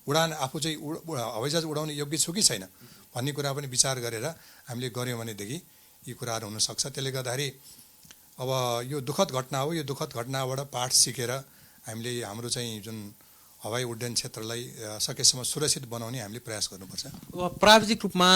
उडान आफू चाहिँ हवाईजहाज उडाउने योग्य छु कि छैन भन्ने कुरा पनि विचार गरेर हामीले गऱ्यौँ भनेदेखि यी कुराहरू हुनसक्छ। त्यसले गर्दाखेरि अब यो दुःखद घटना हो, यो दुःखद घटनाबाट पाठ सिकेर हामीले हाम्रो चाहिँ जुन हवाई उड्डयन क्षेत्रलाई सकेसम्म सुरक्षित बनाउने हामीले प्रयास गर्नुपर्छ। अब प्राविधिक रूपमा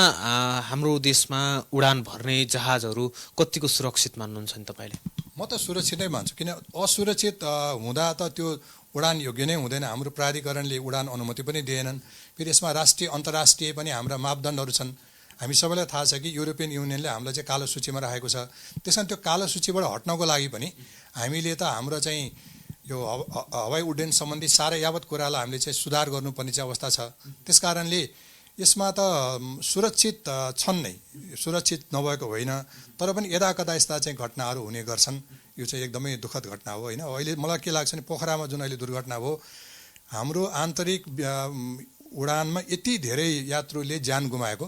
हाम्रो देशमा उडान भर्ने जहाजहरू कतिको सुरक्षित मान्नुहुन्छ नि तपाईँले? म त सुरक्षितै मान्छु, किन असुरक्षित हुँदा त त्यो उडान योग्य नै हुँदैन। हाम्रो प्राधिकरणले उडान अनुमति पनि दिएनन्। फेरि यसमा राष्ट्रिय अन्तर्राष्ट्रिय पनि हाम्रा मापदण्डहरू छन्। हामी सबैलाई थाहा छ कि युरोपियन युनियनले हामीलाई चाहिँ कालो सूचीमा राखेको छ। त्यस कारण त्यो कालो सूचीबाट हट्नको लागि पनि हामीले त हाम्रो चाहिँ यो हवाई उड्डयन सम्बन्धी साह्रै यावत कुरालाई हामीले चाहिँ सुधार गर्नुपर्ने चाहिँ अवस्था छ। त्यस कारणले यसमा त सुरक्षित छन् नै, सुरक्षित नभएको होइन, तर पनि यदाकदा यस्ता चाहिँ घटनाहरू हुने गर्छन्। यो चाहिँ एकदमै दुःखद घटना हो होइन। अहिले मलाई के लाग्छ भने पोखरामा जुन अहिले दुर्घटना भयो, हाम्रो आन्तरिक उडानमा यति धेरै यात्रुले ज्यान गुमाएको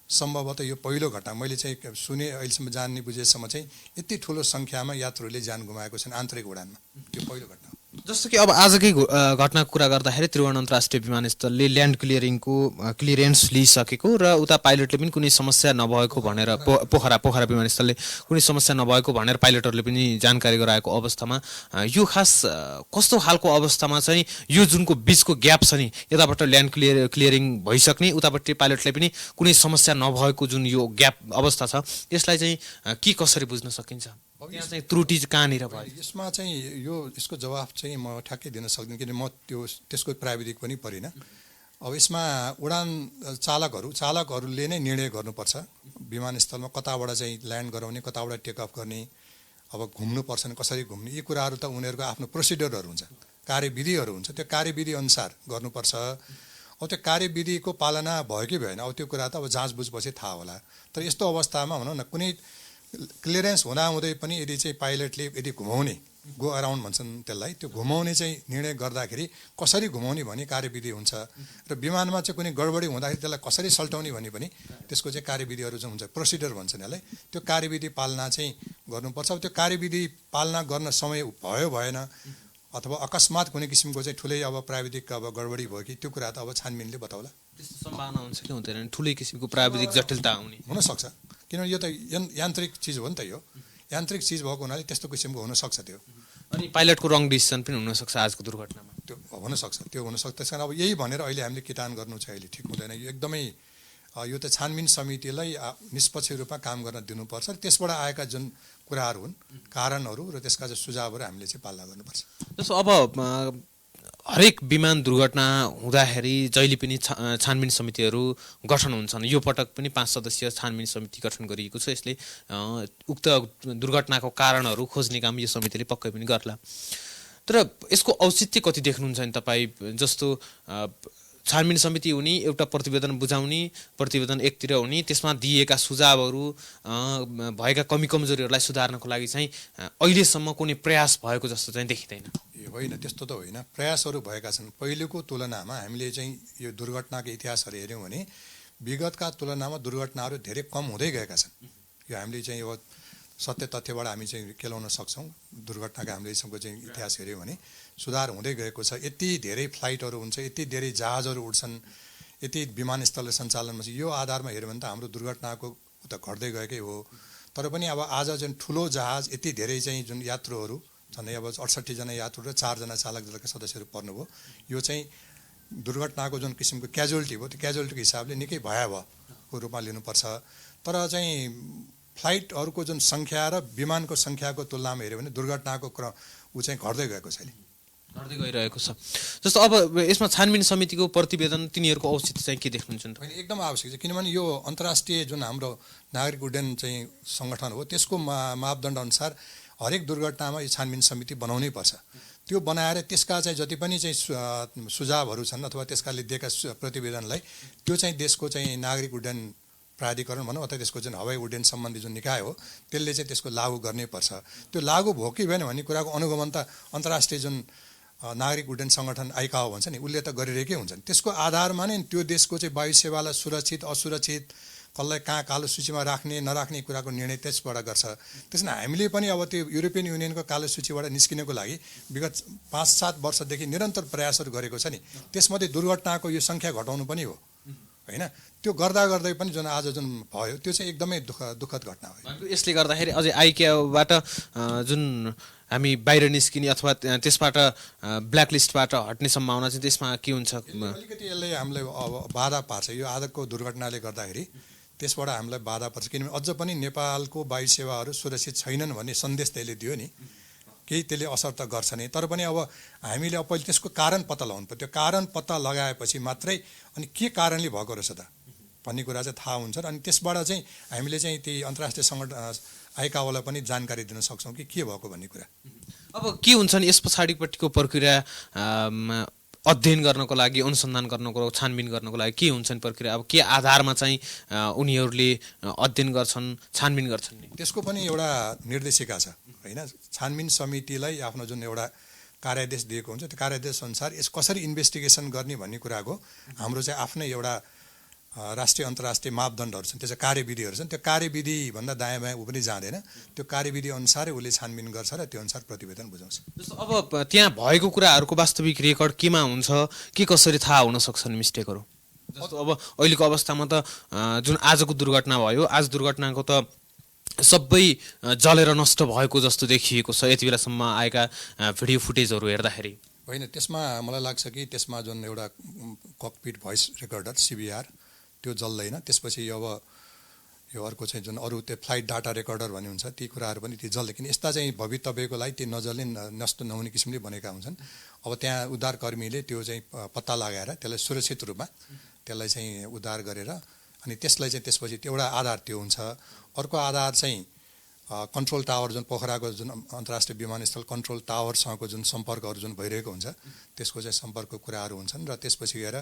सम्भवतः यो पहिलो घटना मैले चाहिँ सुने, अहिलेसम्म जान्ने बुझेसम्म चाहिँ यति ठुलो सङ्ख्यामा यात्रुले ज्यान गुमाएको छन् आन्तरिक उडानमा, त्यो पहिलो घटना। जस्तो कि अब आजकै घटनाको कुरा गर्दाखेरि त्रिभुवन अन्तर्राष्ट्रिय विमानस्थलले ल्यान्ड क्लियरिङको क्लियरेन्स लिइसकेको र उता पाइलटले पनि कुनै समस्या नभएको भनेर पोखरा विमानस्थलले कुनै समस्या नभएको भनेर पाइलटहरूले पनि जानकारी गराएको अवस्थामा यो खास कस्तो खालको अवस्थामा चाहिँ यो जुनको बिचको ग्याप छ नि, यताबाट ल्यान्ड क्लियरिङ भइसक्ने, उतापट्टि पाइलटले पनि कुनै समस्या नभएको जुन यो ग्याप अवस्था छ, यसलाई चाहिँ के कसरी बुझ्न सकिन्छ? त्यहाँ चाहिँ त्रुटि कहाँनिर भयो? यसमा चाहिँ यसको जवाफ चाहिँ म ठ्याक्कै दिन सक्दिनँ, किन म त्यसको प्राविधिक पनि परिनँ। अब यसमा उडान चालकहरूले नै निर्णय गर्नुपर्छ विमानस्थलमा कताबाट चाहिँ ल्यान्ड गराउने, कताबाट टेक अफ गर्ने, अब घुम्नु पर्छ कसरी घुम्ने, यी कुराहरू त उनीहरूको आफ्नो प्रोसिडरहरू हुन्छ, कार्यविधिहरू हुन्छ। त्यो कार्यविधि अनुसार गर्नुपर्छ। अब त्यो कार्यविधिको पालना भयो कि भएन अब त्यो कुरा त अब जाँच बुझपछि थाहा होला। तर यस्तो अवस्थामा भनौँ न, कुनै क्लियरेन्स हुँदाहुँदै पनि यदि चाहिँ पाइलटले यदि घुमाउने, गो अराउन्ड भन्छन् त्यसलाई, त्यो घुमाउने चाहिँ निर्णय गर्दाखेरि कसरी घुमाउने भन्ने कार्यविधि हुन्छ। र विमानमा चाहिँ कुनै गडबडी हुँदाखेरि त्यसलाई कसरी सल्टाउने भन्ने पनि त्यसको चाहिँ कार्यविधिहरू चाहिँ हुन्छ, प्रोसिडर भन्छन् यसलाई। त्यो कार्यविधि पालना चाहिँ गर्नुपर्छ। अब त्यो कार्यविधि पालना गर्न समय भयो भएन अथवा अकस्मात कुनै किसिमको चाहिँ ठुलै अब प्राविधिक अब गडबडी भयो कि त्यो कुरा त अब छानबिनले बताउला। त्यस्तो सम्भावना हुन्छ कि हुँदैन? ठुलै किसिमको प्राविधिक जटिलता आउने हुनसक्छ, किनभने यो त यान्त्रिक चिज हो नि त। यो यान्त्रिक चिज भएको हुनाले त्यस्तो किसिमको हुनसक्छ। त्यो अनि पाइलटको रङ डिसिसन पनि हुनसक्छ आजको दुर्घटनामा, त्यो हुनसक्छ, त्यो हुनसक्छ। त्यस कारण अब यही भनेर अहिले हामीले किटान गर्नु चाहिँ अहिले ठिक हुँदैन। यो एकदमै यो त छानबिन समितिलाई निष्पक्ष रूपमा काम गर्न दिनुपर्छ। त्यसबाट आएका जुन कुराहरू हुन्, कारणहरू र त्यसका चाहिँ सुझावहरू हामीले चाहिँ पालना गर्नुपर्छ। जस्तो अब हरेक विमान दुर्घटना हुँदाखेरि जहिले पनि छानबिन समितिहरू गठन हुन्छन्। यो पटक पनि 5 सदस्यीय छानबिन समिति गठन गरिएको छ। यसले उक्त दुर्घटनाको कारणहरू खोज्ने काम यो समितिले पक्कै पनि गर्ला। तर यसको औचित्य कति देख्नुहुन्छ नि तपाईँ? जस्तो छानबिन समिति हुने, एउटा प्रतिवेदन बुझाउने, प्रतिवेदन एकतिर हुने, त्यसमा दिएका सुझावहरू भएका कमी कमजोरीहरूलाई सुधार्नको लागि चाहिँ अहिलेसम्म कुनै प्रयास भएको जस्तो चाहिँ देखिँदैन। होइन, त्यस्तो त होइन, प्रयासहरू भएका छन्। पहिलेको तुलनामा हामीले चाहिँ यो दुर्घटनाको इतिहासहरू हेऱ्यौँ भने विगतका तुलनामा दुर्घटनाहरू धेरै कम हुँदै गएका छन्। यो हामीले चाहिँ यो सत्य तथ्यबाट हामी चाहिँ केलाउन सक्छौँ। दुर्घटनाका हामीले यसको चाहिँ इतिहास हेऱ्यौँ भने सुधार हुँदै गएको छ। यति धेरै फ्लाइटहरू हुन्छ, यति धेरै जहाजहरू उड्छन्, यति विमानस्थलले सञ्चालनमा छ। यो आधारमा हेऱ्यो भने त हाम्रो दुर्घटनाको त घट्दै गएकै हो। तर पनि अब आज जुन ठुलो जहाज यति धेरै चाहिँ जुन यात्रुहरू झन्डै अब 68 जना यात्रु र 4 जना चालक दलका सदस्यहरू पर्नुभयो, यो चाहिँ दुर्घटनाको जुन किसिमको क्याजुअल्टी भयो त्यो क्याजुअल्टीको हिसाबले निकै भयावहको रूपमा लिनुपर्छ। तर चाहिँ फ्लाइटहरूको जुन सङ्ख्या र विमानको सङ्ख्याको तुलनामा हेऱ्यो भने दुर्घटनाको ऊ चाहिँ घट्दै गएको छैन, घट्दै गइरहेको छ। जस्तो अब यसमा छानबिन समितिको प्रतिवेदन तिनीहरूको औचित्य चाहिँ के देख्नुहुन्छ? एकदम आवश्यक छ, किनभने यो अन्तर्राष्ट्रिय जुन हाम्रो नागरिक उड्डयन चाहिँ सङ्गठन हो त्यसको मापदण्ड अनुसार हरेक दुर्घटनामा यो छानबिन समिति बनाउनै पर्छ। त्यो बनाएर त्यसका चाहिँ जति पनि चाहिँ सुझावहरू छन् अथवा त्यसकाले दिएका प्रतिवेदनलाई त्यो चाहिँ देशको चाहिँ नागरिक उड्डयन प्राधिकरण भनौँ अथवा त्यसको जुन हवाई उड्डयन सम्बन्धी जुन निकाय हो त्यसले चाहिँ त्यसको लागू गर्नै पर्छ। त्यो लागू भयो कि भएन भन्ने कुराको अनुगमन त अन्तर्राष्ट्रिय जुन नागरिक उड्डयन सङ्गठन आइकाओ भन्छ नि उसले त गरिरहेकै हुन्छन्। त्यसको आधारमा नै त्यो देशको चाहिँ वायु सेवालाई सुरक्षित असुरक्षित कसलाई कहाँ कालो सूचीमा राख्ने नराख्ने कुराको निर्णय त्यसबाट गर्छ। त्यसमा हामीले पनि अब त्यो युरोपियन युनियनको कालो सूचीबाट निस्किनको लागि विगत 5-7 वर्षदेखि निरन्तर प्रयासहरू गरेको छ नि। त्यसमध्ये दुर्घटनाको यो सङ्ख्या घटाउनु पनि हो होइन। त्यो गर्दा गर्दै पनि जुन आज जुन भयो त्यो चाहिँ एकदमै दुःखद घटना हो। यसले गर्दाखेरि अझै आइकेओबाट जुन हामी बाहिर निस्किने अथवा त्यसबाट ब्ल्याकलिस्टबाट हट्ने सम्भावना चाहिँ त्यसमा के हुन्छ? अलिकति यसले हामीलाई अब बाधा पार्छ। यो आजको दुर्घटनाले गर्दाखेरि त्यसबाट हामीलाई बाधा पर्छ, किनभने अझ पनि नेपालको वायु सेवाहरू सुरक्षित छैनन् भन्ने सन्देश त्यसले दियो नि। केही त्यसले असर त गर्छ नै, तर पनि अब हामीले अब पहिले त्यसको कारण पत्ता लगाउनु पर्यो। त्यो कारण पत्ता लगाएपछि मात्रै अनि के कारणले भएको रहेछ त भन्ने कुरा चाहिँ थाहा हुन्छ। अनि त्यसबाट चाहिँ हामीले चाहिँ ती अन्तर्राष्ट्रिय सङ्गठन आइकाओलाई पनि जानकारी दिन सक्छौँ कि के भएको भन्ने कुरा। अब के हुन्छ नि यस पछाडिपट्टिको प्रक्रिया अध्ययन गर्नको लागि, अनुसन्धान गर्नको, छानबिन गर्नको लागि के हुन्छ नि प्रक्रिया? अब के आधारमा चाहिँ उनीहरूले अध्ययन गर्छन्, छानबिन गर्छन्? त्यसको पनि एउटा निर्देशिका छ होइन। छानबिन समितिलाई आफ्नो जुन एउटा कार्यादेश दिएको हुन्छ त्यो कार्यादेश अनुसार यस कसरी इन्भेस्टिगेसन गर्ने भन्ने कुराको हाम्रो चाहिँ आफ्नै एउटा राष्ट्रिय अन्तर्राष्ट्रिय मापदण्डहरू छन्, त्यो चाहिँ कार्यविधिहरू छन्। त्यो कार्यविधिभन्दा दायाँ बायाँ ऊ पनि जाँदैन। त्यो कार्यविधि अनुसारै उसले छानबिन गर्छ र त्यो अनुसार प्रतिवेदन बुझाउँछ। जस्तो अब त्यहाँ भएको कुराहरूको वास्तविक रेकर्ड केमा हुन्छ, के कसरी थाहा हुन सक्छन् मिस्टेकहरू? जस्तो अब अहिलेको अवस्थामा त जुन आजको दुर्घटना भयो, आज दुर्घटनाको त सबै जलेर नष्ट भएको जस्तो देखिएको छ यति बेलासम्म आएका भिडियो फुटेजहरू हेर्दाखेरि। होइन, त्यसमा मलाई लाग्छ कि त्यसमा जुन एउटा ककपिट भोइस रेकर्डर CVR त्यो जल्दैन। त्यसपछि अब यो अर्को चाहिँ जुन अरू त्यो फ्लाइट डाटा रेकर्डर भन्ने हुन्छ ती कुराहरू पनि ती जल्दै, किन यस्ता चाहिँ भवितव्यको लागि ती नजल्ने नष्ट नहुने किसिमले बनेका हुन्छन्। अब त्यहाँ उद्धारकर्मीले त्यो चाहिँ पत्ता लगाएर त्यसलाई सुरक्षित रूपमा त्यसलाई चाहिँ उद्धार गरेर अनि त्यसलाई चाहिँ त्यसपछि एउटा आधार त्यो हुन्छ। अर्को आधार चाहिँ कन्ट्रोल टावर जुन पोखराको जुन अन्तर्राष्ट्रिय विमानस्थल कन्ट्रोल टावरसँगको जुन सम्पर्कहरू जुन भइरहेको हुन्छ त्यसको चाहिँ सम्पर्कको कुराहरू हुन्छन् र त्यसपछि गएर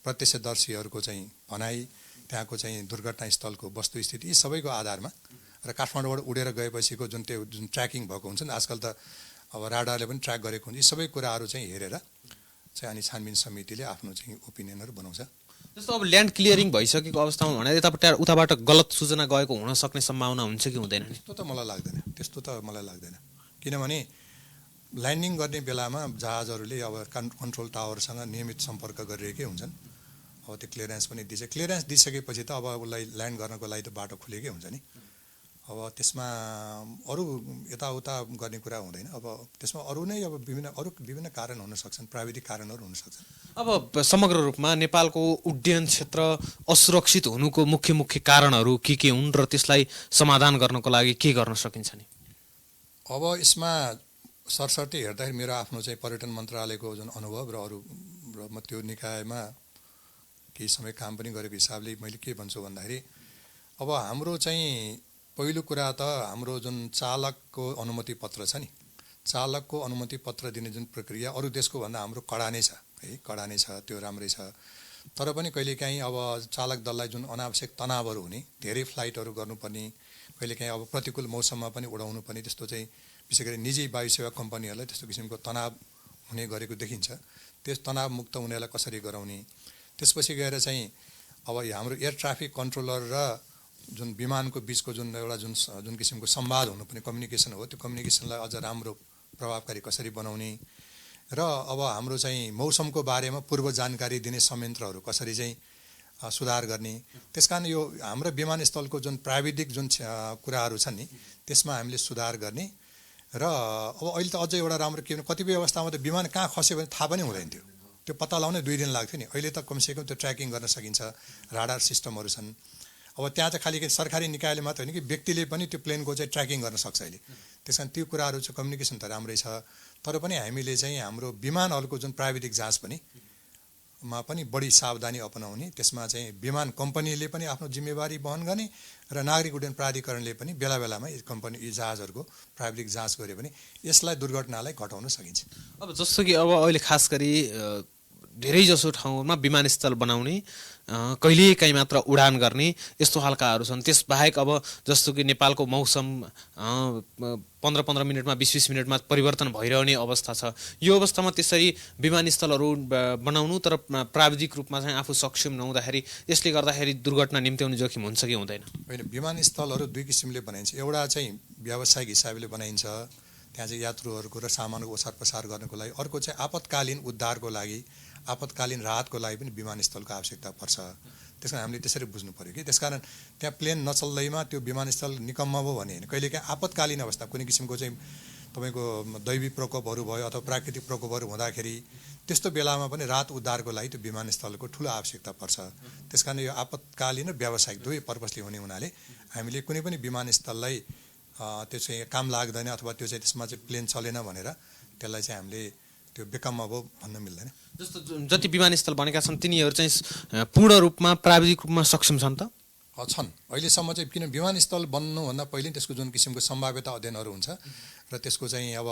प्रत्यक्षदर्शीहरूको चाहिँ भनाइ, त्यहाँको चाहिँ दुर्घटनास्थलको वस्तुस्थिति यी सबैको आधारमा र काठमाडौँबाट उडेर गएपछिको जुन त्यो जुन ट्र्याकिङ भएको हुन्छ नि आजकल त अब राडारले पनि ट्र्याक गरेको हुन्छ, यी सबै कुराहरू चाहिँ हेरेर चाहिँ अनि छानबिन समितिले आफ्नो चाहिँ ओपिनियनहरू बनाउँछ। जस्तो अब ल्यान्ड क्लियरिङ भइसकेको अवस्थामा भने उताबाट गलत सूचना गएको हुन सक्ने सम्भावना हुन्छ कि हुँदैन? त्यस्तो त मलाई लाग्दैन, किनभने ल्यान्डिङ गर्ने बेलामा जहाजहरूले अब कन्ट्रोल टावरसँग नियमित सम्पर्क गरिरहेकै हुन्छन्। अब त्यो क्लियरेन्स पनि दिन्छ, क्लियरेन्स दिइसकेपछि त अब उसलाई ल्यान्ड गर्नको लागि त बाटो खुलेकै हुन्छ नि। अब त्यसमा अरू यताउता गर्ने कुरा हुँदैन। अब त्यसमा अरू नै अब विभिन्न कारण हुन सक्छन्, प्राविधिक कारणहरू हुन सक्छन्। अब समग्र रूपमा नेपालको उड्डयन क्षेत्र असुरक्षित हुनुको मुख्य कारणहरू के हुन् र त्यसलाई समाधान गर्नको लागि के गर्न सकिन्छ नि? अब यसमा सरसर्ती हेर्दाखेरि मेरो आफ्नो चाहिँ पर्यटन मन्त्रालयको जुन अनुभव र अरू र म त्यो निकायमा केही समय काम पनि गरेको हिसाबले मैले के भन्छु भन्दाखेरि अब हाम्रो चाहिँ पहिलो कुरा त हाम्रो जुन चालकको अनुमति पत्र छ नि, चालकको अनुमति पत्र दिने जुन प्रक्रिया अरू देशको भन्दा हाम्रो कडा नै छ है, कडा नै छ, त्यो राम्रै छ। तर पनि कहिलेकाहीँ अब चालक दललाई जुन अनावश्यक तनावहरू हुने, धेरै फ्लाइटहरू गर्नुपर्ने, कहिलेकाहीँ अब प्रतिकूल मौसममा पनि उडाउनु पर्ने, त्यस्तो चाहिँ विशेष गरी निजी वायु सेवा कम्पनीहरूलाई त्यस्तो किसिमको तनाव हुने गरेको देखिन्छ। त्यस तनाव मुक्त हुनेलाई कसरी गराउने, त्यसपछि गएर चाहिँ अब हाम्रो एयर ट्राफिक कन्ट्रोलर र जुन विमानको बिचको जुन एउटा जुन किसिमको संवाद हुनुपर्ने कम्युनिकेसन हो, त्यो कम्युनिकेसनलाई अझ राम्रो प्रभावकारी कसरी बनाउने र अब हाम्रो चाहिँ मौसमको बारेमा पूर्व जानकारी दिने संयन्त्रहरू कसरी चाहिँ सुधार गर्ने। त्यसकारण यो हाम्रो विमानस्थलको जुन प्राविधिक जुन कुराहरू छन् नि त्यसमा हामीले सुधार गर्ने र अब अहिले त अझ एउटा राम्रो के भने कतिपय अवस्थामा त विमान कहाँ खस्यो भने थाहा पनि हुँदैन थियो, त्यो पत्ता लगाउनै 2 दिन लाग्थ्यो नि। अहिले त कमसेकम त्यो ट्र्याकिङ गर्न सकिन्छ, राडार सिस्टमहरू छन्। अब त्यहाँ चाहिँ खालि सरकारी निकायले मात्र होइन कि व्यक्तिले पनि त्यो प्लेनको चाहिँ ट्र्याकिङ गर्न सक्छ अहिले। त्यस कारण त्यो कुराहरू चाहिँ कम्युनिकेसन त राम्रै छ, तर पनि हामीले चाहिँ हाम्रो विमानहरूको जुन प्राविधिक जाँच पनि बढी सावधानी अपनाउने, त्यसमा चाहिँ विमान कम्पनीले पनि आफ्नो जिम्मेवारी वहन गर्ने र नागरिक उड्डयन प्राधिकरणले पनि बेला बेलामा यी जहाजहरूको प्राविधिक जाँच गऱ्यो भने यसलाई दुर्घटनालाई घटाउन सकिन्छ। अब जस्तो कि अब अहिले खास गरी धेरैजसो ठाउँमा विमानस्थल बनाउने, कहिलेकाहीँ मात्र उडान गर्ने यस्तो खालकाहरू छन्। त्यसबाहेक अब जस्तो कि नेपालको मौसम 15-15 मिनटमा 20-20 मिनटमा परिवर्तन भइरहने अवस्था छ। यो अवस्थामा त्यसरी विमानस्थलहरू बनाउनु तर प्राविधिक रूपमा चाहिँ आफू सक्षम नहुँदाखेरि यसले गर्दाखेरि दुर्घटना निम्त्याउने जोखिम हुन्छ कि हुँदैन? होइन, विमानस्थलहरू 2 किसिमले बनाइन्छ। एउटा चाहिँ व्यावसायिक हिसाबले बनाइन्छ, त्यहाँ चाहिँ यात्रुहरूको र सामानको ओसार पसार गर्नको लागि। अर्को चाहिँ आपतकालीन उद्धारको लागि, आपतकालीन राहतको लागि पनि विमानस्थलको आवश्यकता पर्छ। त्यस कारण हामीले त्यसरी बुझ्नु पऱ्यो कि त्यसकारण त्यहाँ प्लेन नचल्दैमा त्यो विमानस्थल निकम्म भयो भने होइन, कहिलेकाहीँ आपतकालीन अवस्था कुनै किसिमको चाहिँ तपाईँको दैवी प्रकोपहरू भयो अथवा प्राकृतिक प्रकोपहरू हुँदाखेरि त्यस्तो बेलामा पनि राहत उद्धारको लागि त्यो विमानस्थलको ठुलो आवश्यकता पर्छ। त्यसकारण यो आपतकालीन र व्यावसायिक 2 पर्पसले हुने हुनाले हामीले कुनै पनि विमानस्थललाई त्यो चाहिँ काम लाग्दैन अथवा त्यो चाहिँ त्यसमा चाहिँ प्लेन चलेन भनेर त्यसलाई चाहिँ हामीले त्यो बेकाममा भयो भन्न मिल्दैन। जस्तो जति विमानस्थल बनेका छन् तिनीहरू चाहिँ पूर्ण रूपमा प्राविधिक रूपमा सक्षम छन् त? छन् अहिलेसम्म चाहिँ। किन विमानस्थल बन्नुभन्दा पहिले त्यसको जुन किसिमको सम्भाव्यता अध्ययनहरू हुन्छ र त्यसको चाहिँ अब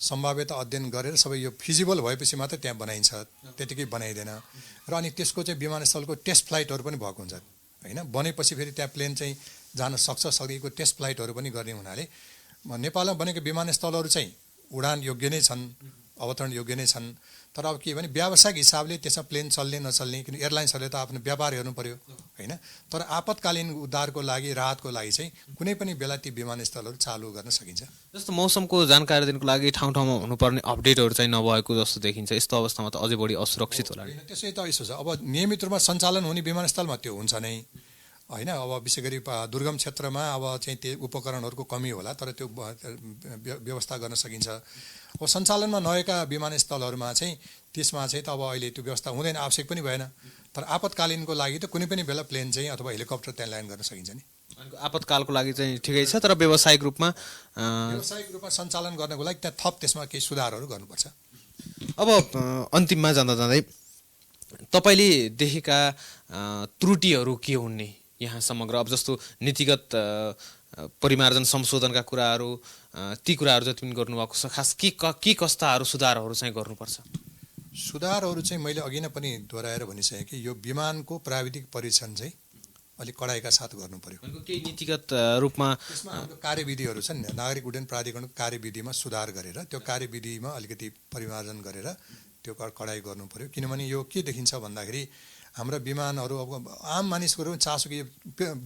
सम्भाव्यता अध्ययन गरेर सबै यो फिजिबल भएपछि मात्रै त्यहाँ बनाइन्छ, त्यतिकै बनाइँदैन। र अनि त्यसको चाहिँ विमानस्थलको टेस्ट फ्लाइटहरू पनि भएको हुन्छ होइन। बनेपछि फेरि त्यहाँ प्लेन चाहिँ जान सक्दिएको टेस्ट फ्लाइटहरू पनि गर्ने हुनाले नेपालमा बनेको विमानस्थलहरू चाहिँ उडान योग्य नै छन्, अवतरण योग्य नै छन्। तर अब के भने व्यावसायिक हिसाबले त्यसमा प्लेन चल्ने नचल्ने, किन एयरलाइन्सहरूले त आफ्नो व्यापार हेर्नु पर्यो होइन। तर आपतकालीन उद्धारको लागि राहतको लागि चाहिँ कुनै पनि बेला ती विमानस्थलहरू चालु गर्न सकिन्छ। जस्तो मौसमको जानकारी दिनको लागि ठाउँ ठाउँमा हुनुपर्ने अपडेटहरू चाहिँ नभएको जस्तो देखिन्छ। यस्तो अवस्थामा त अझै बढी असुरक्षित होला। त्यसै त यसो छ, अब नियमित रूपमा सञ्चालन हुने विमानस्थलमा त्यो हुन्छ नै होइन। अब विशेष गरी दुर्गम क्षेत्रमा अब चाहिँ त्यो उपकरणहरूको कमी होला, तर त्यो व्यवस्था गर्न सकिन्छ। अब सञ्चालनमा नभएका विमानस्थलहरूमा चाहिँ त्यसमा चाहिँ त अब अहिले त्यो व्यवस्था हुँदैन, आवश्यक पनि भएन। तर आपतकालीनको लागि त कुनै पनि बेला प्लेन चाहिँ अथवा हेलिकप्टर त्यहाँ ल्यान्ड गर्न सकिन्छ नि। आपतकालको लागि चाहिँ ठिकै छ, तर व्यावसायिक रूपमा सञ्चालन गर्नको लागि त्यहाँ थप त्यसमा केही सुधारहरू गर्नुपर्छ। अब अन्तिममा जाँदा जाँदै तपाईँले देखेका त्रुटिहरू के हुन् यहाँ समग्र? अब जस्तो नीतिगत परिमार्जन संशोधनका कुराहरू, ती कुराहरू जति पनि गर्नुभएको छ, खास के कस्ताहरू सुधारहरू चाहिँ गर्नुपर्छ? सुधारहरू चाहिँ मैले अघि नै पनि दोहोऱ्याएर भनिसकेँ कि यो विमानको प्राविधिक परीक्षण चाहिँ अलिक कडाइका साथ गर्नु पर्यो। केही नीतिगत रूपमा त्यसमा हाम्रो कार्यविधिहरू छन्, नागरिक उड्डयन प्राधिकरणको कार्यविधिमा सुधार गरेर त्यो कार्यविधिमा अलिकति परिमार्जन गरेर त्यो कडाइ गर्नु पर्यो। किनभने यो के देखिन्छ भन्दाखेरि हाम्रा विमानहरू अब आम मानिसको चासो कि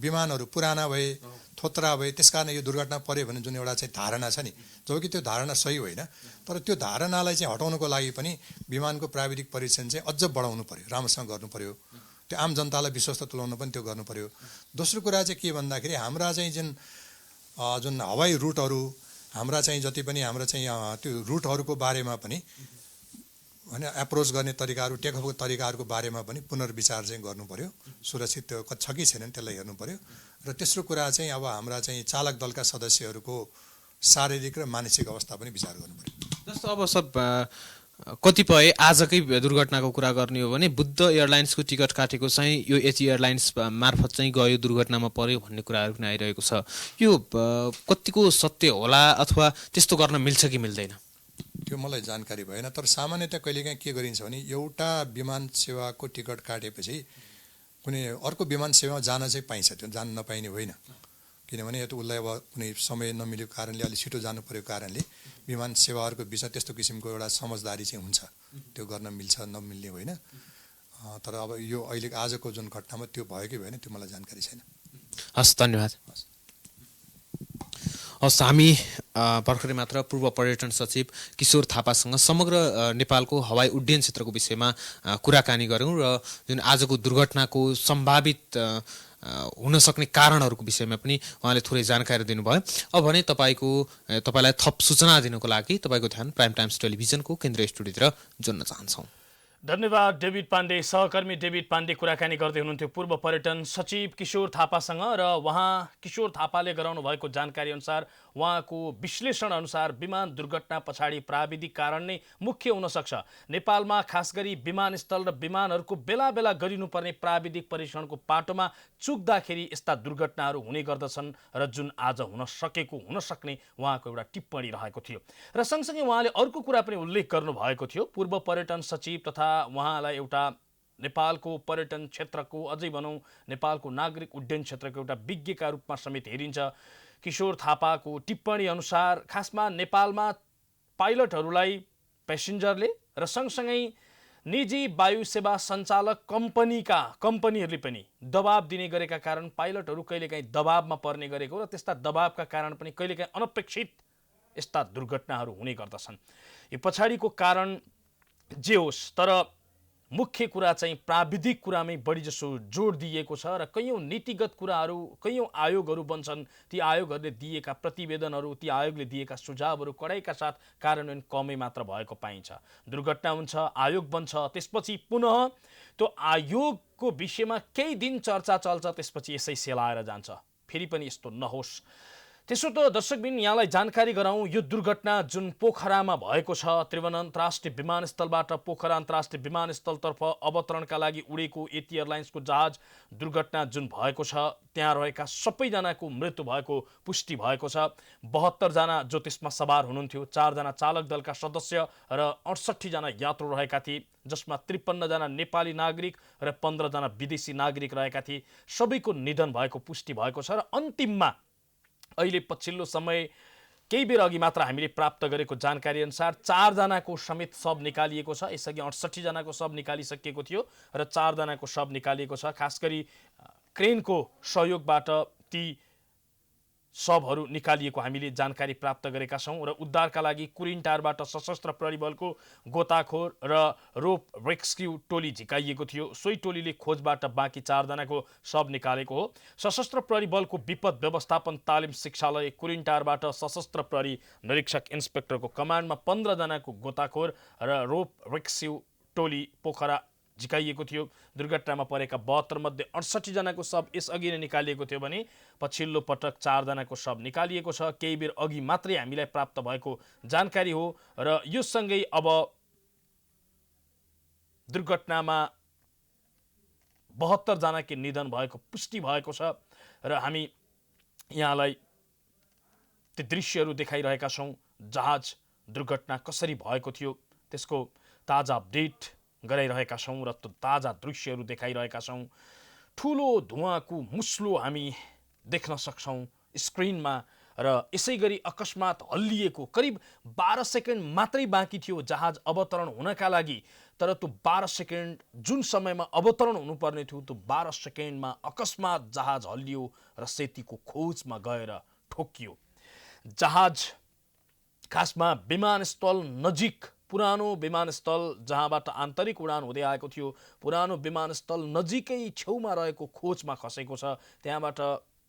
विमानहरू पुराना भए, थोत्रा भए, त्यसकारण यो दुर्घटना पर्यो भने जुन एउटा चाहिँ धारणा छ नि, जबकि त्यो धारणा सही होइन। तर त्यो धारणालाई चाहिँ हटाउनको लागि पनि विमानको प्राविधिक परीक्षण चाहिँ अझ बढाउनु पर्यो, राम्रोसँग गर्नु पर्यो। त्यो आम जनतालाई विश्वस्त तुल्याउन पनि त्यो गर्नु पर्यो। दोस्रो कुरा चाहिँ के भन्दाखेरि हाम्रा चाहिँ जुन हवाई रुटहरू, हाम्रा चाहिँ जति पनि हाम्रा चाहिँ त्यो रुटहरूको बारेमा पनि होइन, एप्रोच गर्ने तरिकाहरू, टेकअफको तरिकाहरूको बारेमा पनि पुनर्विचार चाहिँ गर्नु पर्यो। सुरक्षित छ कि छैन त्यसलाई हेर्नु पर्यो। र तेस्रो कुरा चाहिँ अब हाम्रा चाहिँ चालक दलका सदस्यहरूको शारीरिक र मानसिक अवस्था पनि विचार गर्नु पर्यो। जस्तो अब सब कतिपय आजकै दुर्घटनाको कुरा गर्ने हो भने बुद्ध एयरलाइन्सको टिकट काटेको चाहिँ यो एच एयरलाइन्स मार्फत चाहिँ गयो, दुर्घटनामा पर्यो भन्ने कुराहरू पनि आइरहेको छ। यो कतिको सत्य होला अथवा त्यस्तो गर्न मिल्छ कि मिल्दैन? त्यो मलाई जानकारी भएन। तर सामान्यतया कहिलेकाहीँ के गरिन्छ भने एउटा विमान सेवाको टिकट काटेपछि कुनै अर्को विमान सेवामा जान चाहिँ पाइन्छ, त्यो जान नपाइने होइन। किनभने यो त उसलाई अब कुनै समय नमिलेको कारणले, अलिक छिटो जानु परेको कारणले विमान सेवाहरूको बिचमा त्यस्तो किसिमको एउटा समझदारी चाहिँ हुन्छ, त्यो गर्न मिल्छ नमिल्ने होइन। तर अब यो अहिले आजको जुन घटनामा त्यो भयो कि भएन त्यो मलाई जानकारी छैन। हस् धन्यवाद। हस् हामी भर्खरै मात्र पूर्व पर्यटन सचिव किशोर थापासँग समग्र नेपालको हवाई उड्डयन क्षेत्रको विषयमा कुराकानी गऱ्यौँ र जुन आजको दुर्घटनाको सम्भावित हुन सक्ने कारणहरूको विषयमा पनि उहाँले थोरै जानकारी दिनुभयो। अब भने तपाईँलाई थप सूचना दिनको लागि तपाईँको ध्यान प्राइम टाइम्स टेलिभिजनको केन्द्रीय स्टुडियोतिर जोड्न चाहन्छौँ। धन्यवाद डेभिड पाण्डे। सहकर्मी डेभिड पाण्डे कुराकानी गर्दै हुनुहुन्थ्यो पूर्व पर्यटन सचिव किशोर थापासँग र उहाँ किशोर थापाले गराउनु भएको जानकारी अनुसार उहाँको विश्लेषण अनुसार विमान दुर्घटना पछाडि प्राविधिक कारण नै मुख्य हुन सक्छ। नेपालमा खास गरी विमानस्थल र विमानहरूको बेला बेला गरिनुपर्ने प्राविधिक परीक्षणको पाटोमा चुक्दाखेरि यस्ता दुर्घटनाहरू हुने गर्दछन् र जुन आज हुन सक्ने उहाँको एउटा टिप्पणी रहेको थियो। र सँगसँगै उहाँले अर्को कुरा पनि उल्लेख गर्नुभएको थियो। पूर्व पर्यटन सचिव तथा उहाँलाई एउटा नेपालको पर्यटन क्षेत्रको अझै भनौँ नेपालको नागरिक उड्डयन क्षेत्रको एउटा विज्ञका रूपमा समेत हेरिन्छ। किशोर थापाको टिप्पणी अनुसार खासमा नेपालमा पाइलटहरूलाई पेसेन्जरले र सँगसँगै निजी वायु सेवा सञ्चालक कम्पनीहरूले पनि दबाब दिने गरेका कारण पाइलटहरू कहिलेकाहीँ दबाबमा पर्ने गरेको र त्यस्ता दबाबका कारण पनि कहिलेकाहीँ अनपेक्षित यस्ता दुर्घटनाहरू हुने गर्दछन्। यो पछाडिको कारण जे होस् तर मुख्य कुरा चाहिँ प्राविधिक कुरामै बढी जसो जोड दिएको छ र कैयौँ नीतिगत कुराहरू कैयौँ आयोगहरू बन्छन्। ती आयोगहरूले दिएका प्रतिवेदनहरू ती आयोगले दिएका सुझावहरू कडाइका साथ कार्यान्वयन कमै मात्र भएको पाइन्छ। दुर्घटना हुन्छ, आयोग बन्छ, त्यसपछि पुनः त्यो आयोगको विषयमा केही दिन चर्चा चल्छ, त्यसपछि यसै सेलाएर जान्छ। फेरि पनि यस्तो नहोस्। त्यसो त दर्शकबिन यहाँलाई जानकारी गराउँ, यो दुर्घटना जुन पोखरामा भएको छ, त्रिभुवन अन्तर्राष्ट्रिय विमानस्थलबाट पोखरा अन्तर्राष्ट्रिय विमानस्थलतर्फ अवतरणका लागि उडेको एटी एयरलाइन्सको जहाज दुर्घटना जुन भएको छ त्यहाँ रहेका सबैजनाको मृत्यु भएको पुष्टि भएको छ। 72 जना जो त्यसमा सवार हुनुहुन्थ्यो, 4 जना चालक दलका सदस्य र 68 जना यात्रु रहेका थिए, जसमा 53 जना नेपाली नागरिक र 15 जना विदेशी नागरिक रहेका थिए। सबैको निधन भएको पुष्टि भएको छ र अन्तिममा अहिले पछिल्लो समय केही बेर अघि मात्र हामीले प्राप्त गरेको जानकारी अनुसार 4 जनाको समेत शव निकालिएको छ। यसअघि 68 जनाको शव निकालिसकिएको थियो र 4 जनाको शव निकालिएको छ। खास गरी क्रेनको सहयोगबाट ती शवहरू निकालिएको हामीले जानकारी प्राप्त गरेका छौँ र उद्धारका लागि कुरिनटारबाट सशस्त्र प्रहरी बलको गोताखोर र रोप रेस्क्यु टोली झिकाइएको थियो। सोही टोलीले खोजबाट बाँकी 4 जनाको शव निकालेको हो। सशस्त्र प्रहरी बलको विपद व्यवस्थापन तालिम शिक्षालय कुरिनटारबाट सशस्त्र प्रहरी निरीक्षक इन्सपेक्टरको कमान्डमा 15 जनाको गोताखोर र रोप रेस्क्यु टोली पोखरा झिकाइएको थियो। दुर्घटनामा परेका 72 मध्ये 68 जनाको शव यसअघि नै निकालिएको थियो भने पछिल्लो पटक 4 जनाको शव निकालिएको छ। केही बेर अघि मात्रै हामीलाई प्राप्त भएको जानकारी हो र यो सँगै अब दुर्घटनामा 72 जनाको निधन भएको पुष्टि भएको छ र हामी यहाँलाई ती दृश्यहरू देखाइरहेका छौँ। जहाज दुर्घटना कसरी भएको थियो त्यसको ताजा अपडेट गराइरहेका छौँ र ताजा दृश्यहरू देखाइरहेका छौँ। ठुलो धुवाँको मुस्लो हामी देख्न सक्छौँ स्क्रिनमा र यसै गरी अकस्मात हल्लिएको करिब 12 सेकेन्ड मात्रै बाँकी थियो जहाज अवतरण हुनका लागि। तर त्यो 12 सेकेन्ड जुन समयमा अवतरण हुनुपर्ने थियो त्यो 12 सेकेन्डमा अकस्मात जहाज हल्लियो र सेतीको खोजमा गएर ठोकियो। जहाज खासमा विमानस्थल नजिक पुरानो विमानस्थल जहाँबाट आन्तरिक उडान हुँदै आएको थियो, पुरानो विमानस्थल नजिकै छेउमा रहेको खोजमा खसेको छ। त्यहाँबाट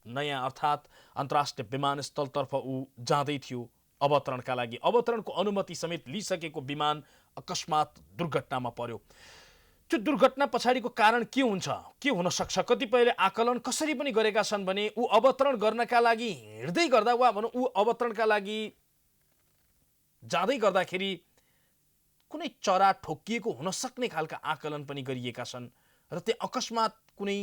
नयाँ अर्थात् अन्तर्राष्ट्रिय विमानस्थलतर्फ ऊ जाँदै थियो अवतरणका लागि। अवतरणको अनुमति समेत लिइसकेको विमान अकस्मात दुर्घटनामा पर्यो। त्यो दुर्घटना पछाडिको कारण के हुन्छ, के हुन सक्छ? कतिपयले आकलन कसरी पनि गरेका छन् भने ऊ अवतरण गर्नका लागि हिँड्दै गर्दा वा भनौँ ऊ अवतरणका लागि जाँदै गर्दाखेरि कुनै चरा ठोकिएको हुन सक्ने खालका आकलन पनि गरिएका छन् र त्यहाँ अकस्मात कुनै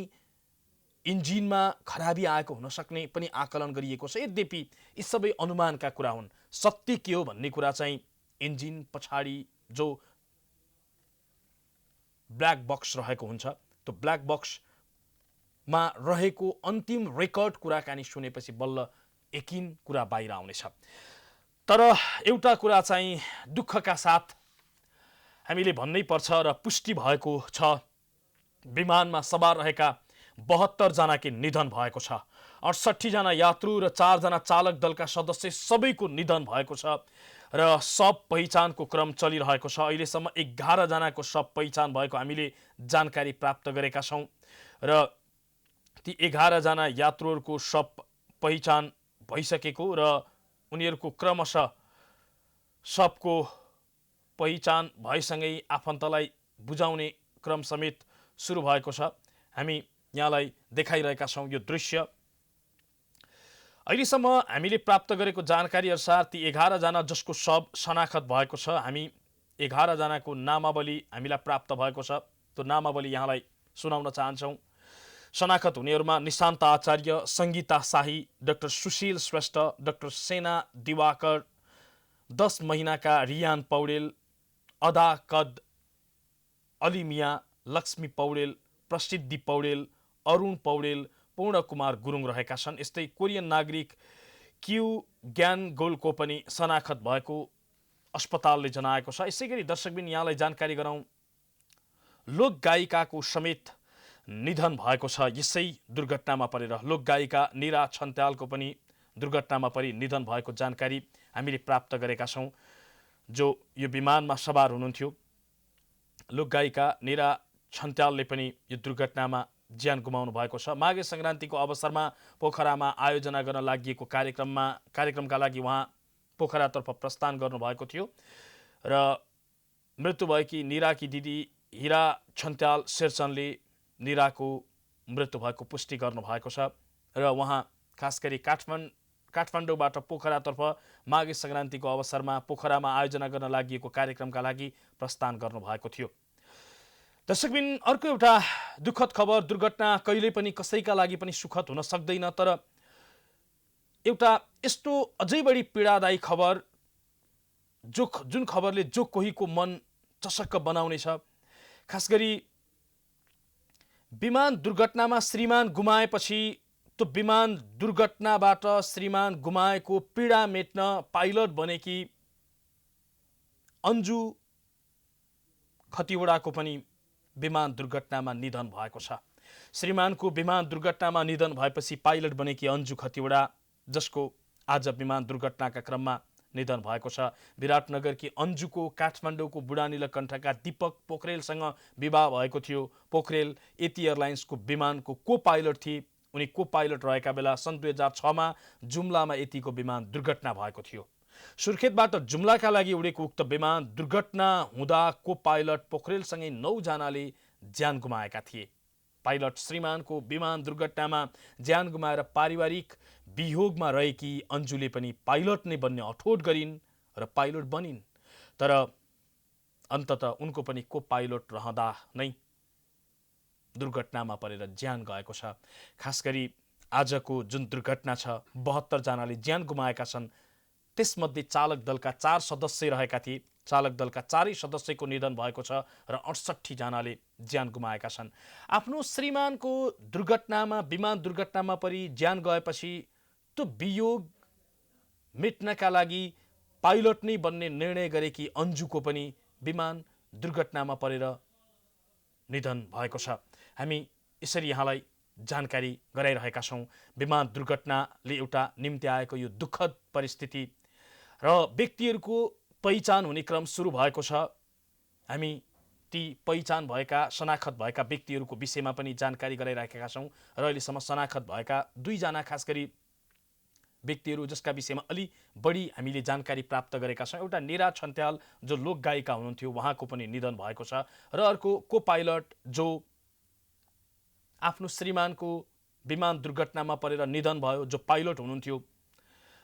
इन्जिनमा खराबी आएको हुन सक्ने पनि आकलन गरिएको छ। यद्यपि यी सबै अनुमानका कुरा हुन्। सत्य के हो भन्ने कुरा चाहिँ इन्जिन पछाडि जो ब्ल्याक बक्स रहेको हुन्छ त्यो ब्ल्याक बक्समा रहेको अन्तिम रेकर्ड कुराकानी सुनेपछि बल्ल यकिन कुरा बाहिर आउनेछ। तर एउटा कुरा चाहिँ दुःखका साथ हामीले भन्नै पर्छ र पुष्टि भएको छ, विमानमा सवार रहेका 72 जनाको निधन भएको छ। 68 जना यात्रु र 4 जना चालक दलका सदस्य सबैको निधन भएको छ र शव पहिचानको क्रम चलिरहेको छ। अहिलेसम्म 11 जनाको शव पहिचान भएको हामीले जानकारी प्राप्त गरेका छौँ र ती 11 जना यात्रुहरूको शव पहिचान भइसकेको र उनीहरूको क्रमशः शवको पहिचान भएसँगै आफन्तलाई बुझाउने क्रम समेत सुरु भएको छ। हामी यहाँलाई देखाइरहेका छौँ यो दृश्य। अहिलेसम्म हामीले प्राप्त गरेको जानकारी अनुसार ती 11 जना जसको शव शनाखत भएको छ, हामी 11 जनाको नामावली हामीलाई प्राप्त भएको छ। त्यो नामावली यहाँलाई सुनाउन चाहन्छौँ। शनाखत हुनेहरूमा निशान्त आचार्य, सङ्गीता शाही, डाक्टर सुशील श्रेष्ठ, डाक्टर सेना दिवाकर, 10 महिनाका रियान पौडेल, अदा कद अली मिया, लक्ष्मी पौडेल, प्रसिद्धि पौडेल, अरुण पौडेल, पूर्ण कुमार गुरुङ रहेका छन्। यस्तै कोरियन नागरिक क्यु ग्यान गोलको पनि शनाखत भएको अस्पतालले जनाएको छ। यसै गरी दर्शकबिन यहाँलाई जानकारी गराउँ, लोकगायिकाको समेत निधन भएको छ यसै दुर्घटनामा परेर। लोकगायिका निरा छन्त्यालको पनि दुर्घटनामा परि निधन भएको जानकारी हामीले प्राप्त गरेका छौँ। जो यो विमानमा सवार हुनुहुन्थ्यो, लोकगायिका निरा छन्त्यालले पनि यो दुर्घटनामा ज्यान गुमाउनु भएको छ। माघे सङ्क्रान्तिको अवसरमा पोखरामा आयोजना गर्न लागि कार्यक्रमका लागि उहाँ पोखरातर्फ प्रस्थान गर्नुभएको थियो र मृत्यु भएकी निराकी दिदी हिरा छन्त्याल शेरचनले निराको मृत्यु भएको पुष्टि गर्नुभएको छ र उहाँ खास गरी काठमाडौँबाट पोखरातर्फ माघे सङ्क्रान्तिको अवसरमा पोखरामा आयोजना गर्न लागि कार्यक्रमका लागि प्रस्थान गर्नुभएको थियो। दर्शकबिन अर्को एउटा दुःखद खबर, दुर्घटना कहिल्यै पनि कसैका लागि पनि सुखद हुन सक्दैन, तर एउटा यस्तो अझै बढी पीडादायी खबर जुन खबरले जो कोहीको मन चसक्क बनाउनेछ। खास गरी विमान दुर्घटनामा श्रीमान गुमाएपछि त्यो विमान दुर्घटनाबाट श्रीमान गुमाएको पीडा मेट्न पाइलट बनेकी अन्जु खतिवडाको पनि विमान दुर्घटनामा निधन भएको छ। श्रीमानको विमान दुर्घटनामा निधन भएपछि पाइलट बनेकी अन्जु खतिवडा, जसको आज विमान दुर्घटनाका क्रममा निधन भएको छ। विराटनगरकी अन्जुको काठमाडौँको बुढानीलकण्ठका दीपक पोखरेलसँग विवाह भएको थियो। पोखरेल यति एयरलाइन्सको विमानको को पाइलट थिए। उनी को पाइलट रहेका बेला सन् 2006मा जुम्लामा यतिको विमान दुर्घटना भएको थियो। सुर्खेतबाट जुम्लाका लागि उडेको उक्त विमान दुर्घटना हुँदा को पाइलट पोखरेलसँगै 9 जनाले ज्यान गुमाएका थिए। पाइलट श्रीमानको विमान दुर्घटनामा ज्यान गुमाएर पारिवारिक वियोगमा रहेकी अन्जुले पनि पाइलट नै बन्ने अठोट गरिन् र पाइलट बनिन्। तर अन्ततः उनको पनि को पाइलट रहँदा नै दुर्घटनामा परेर ज्यान गएको छ। खास गरी आजको जुन दुर्घटना छ, 72 जनाले ज्यान गुमाएका छन्। त्यसमध्ये चालक दलका 4 सदस्य रहेका थिए। चालक दलका 4 सदस्यको निधन भएको छ र 68 जनाले ज्यान गुमाएका छन्। आफ्नो श्रीमानको दुर्घटनामा, विमान दुर्घटनामा परि ज्यान गएपछि त्यो वियोग मेट्नका लागि पाइलट नै बन्ने निर्णय गरेकी अन्जुको पनि विमान दुर्घटनामा परेर निधन भएको छ। हामी यसरी यहाँलाई जानकारी गराइरहेका छौँ। विमान दुर्घटनाले एउटा निम्ति आएको यो दुःखद परिस्थिति र व्यक्तिहरूको पहिचान हुने क्रम सुरु भएको छ। हामी ती पहिचान भएका, शनाखत भएका व्यक्तिहरूको विषयमा पनि जानकारी गराइरहेका छौँ र अहिलेसम्म शनाखत भएका 2 जना खास गरी व्यक्तिहरू जसका विषयमा अलि बढी हामीले जानकारी प्राप्त गरेका छौँ। एउटा निरा छन्त्याल जो लोकगायिका हुनुहुन्थ्यो, उहाँको पनि निधन भएको छ र अर्को को पाइलट जो आफ्नो श्रीमानको विमान दुर्घटनामा परेर निधन भयो, जो पाइलट हुनुहुन्थ्यो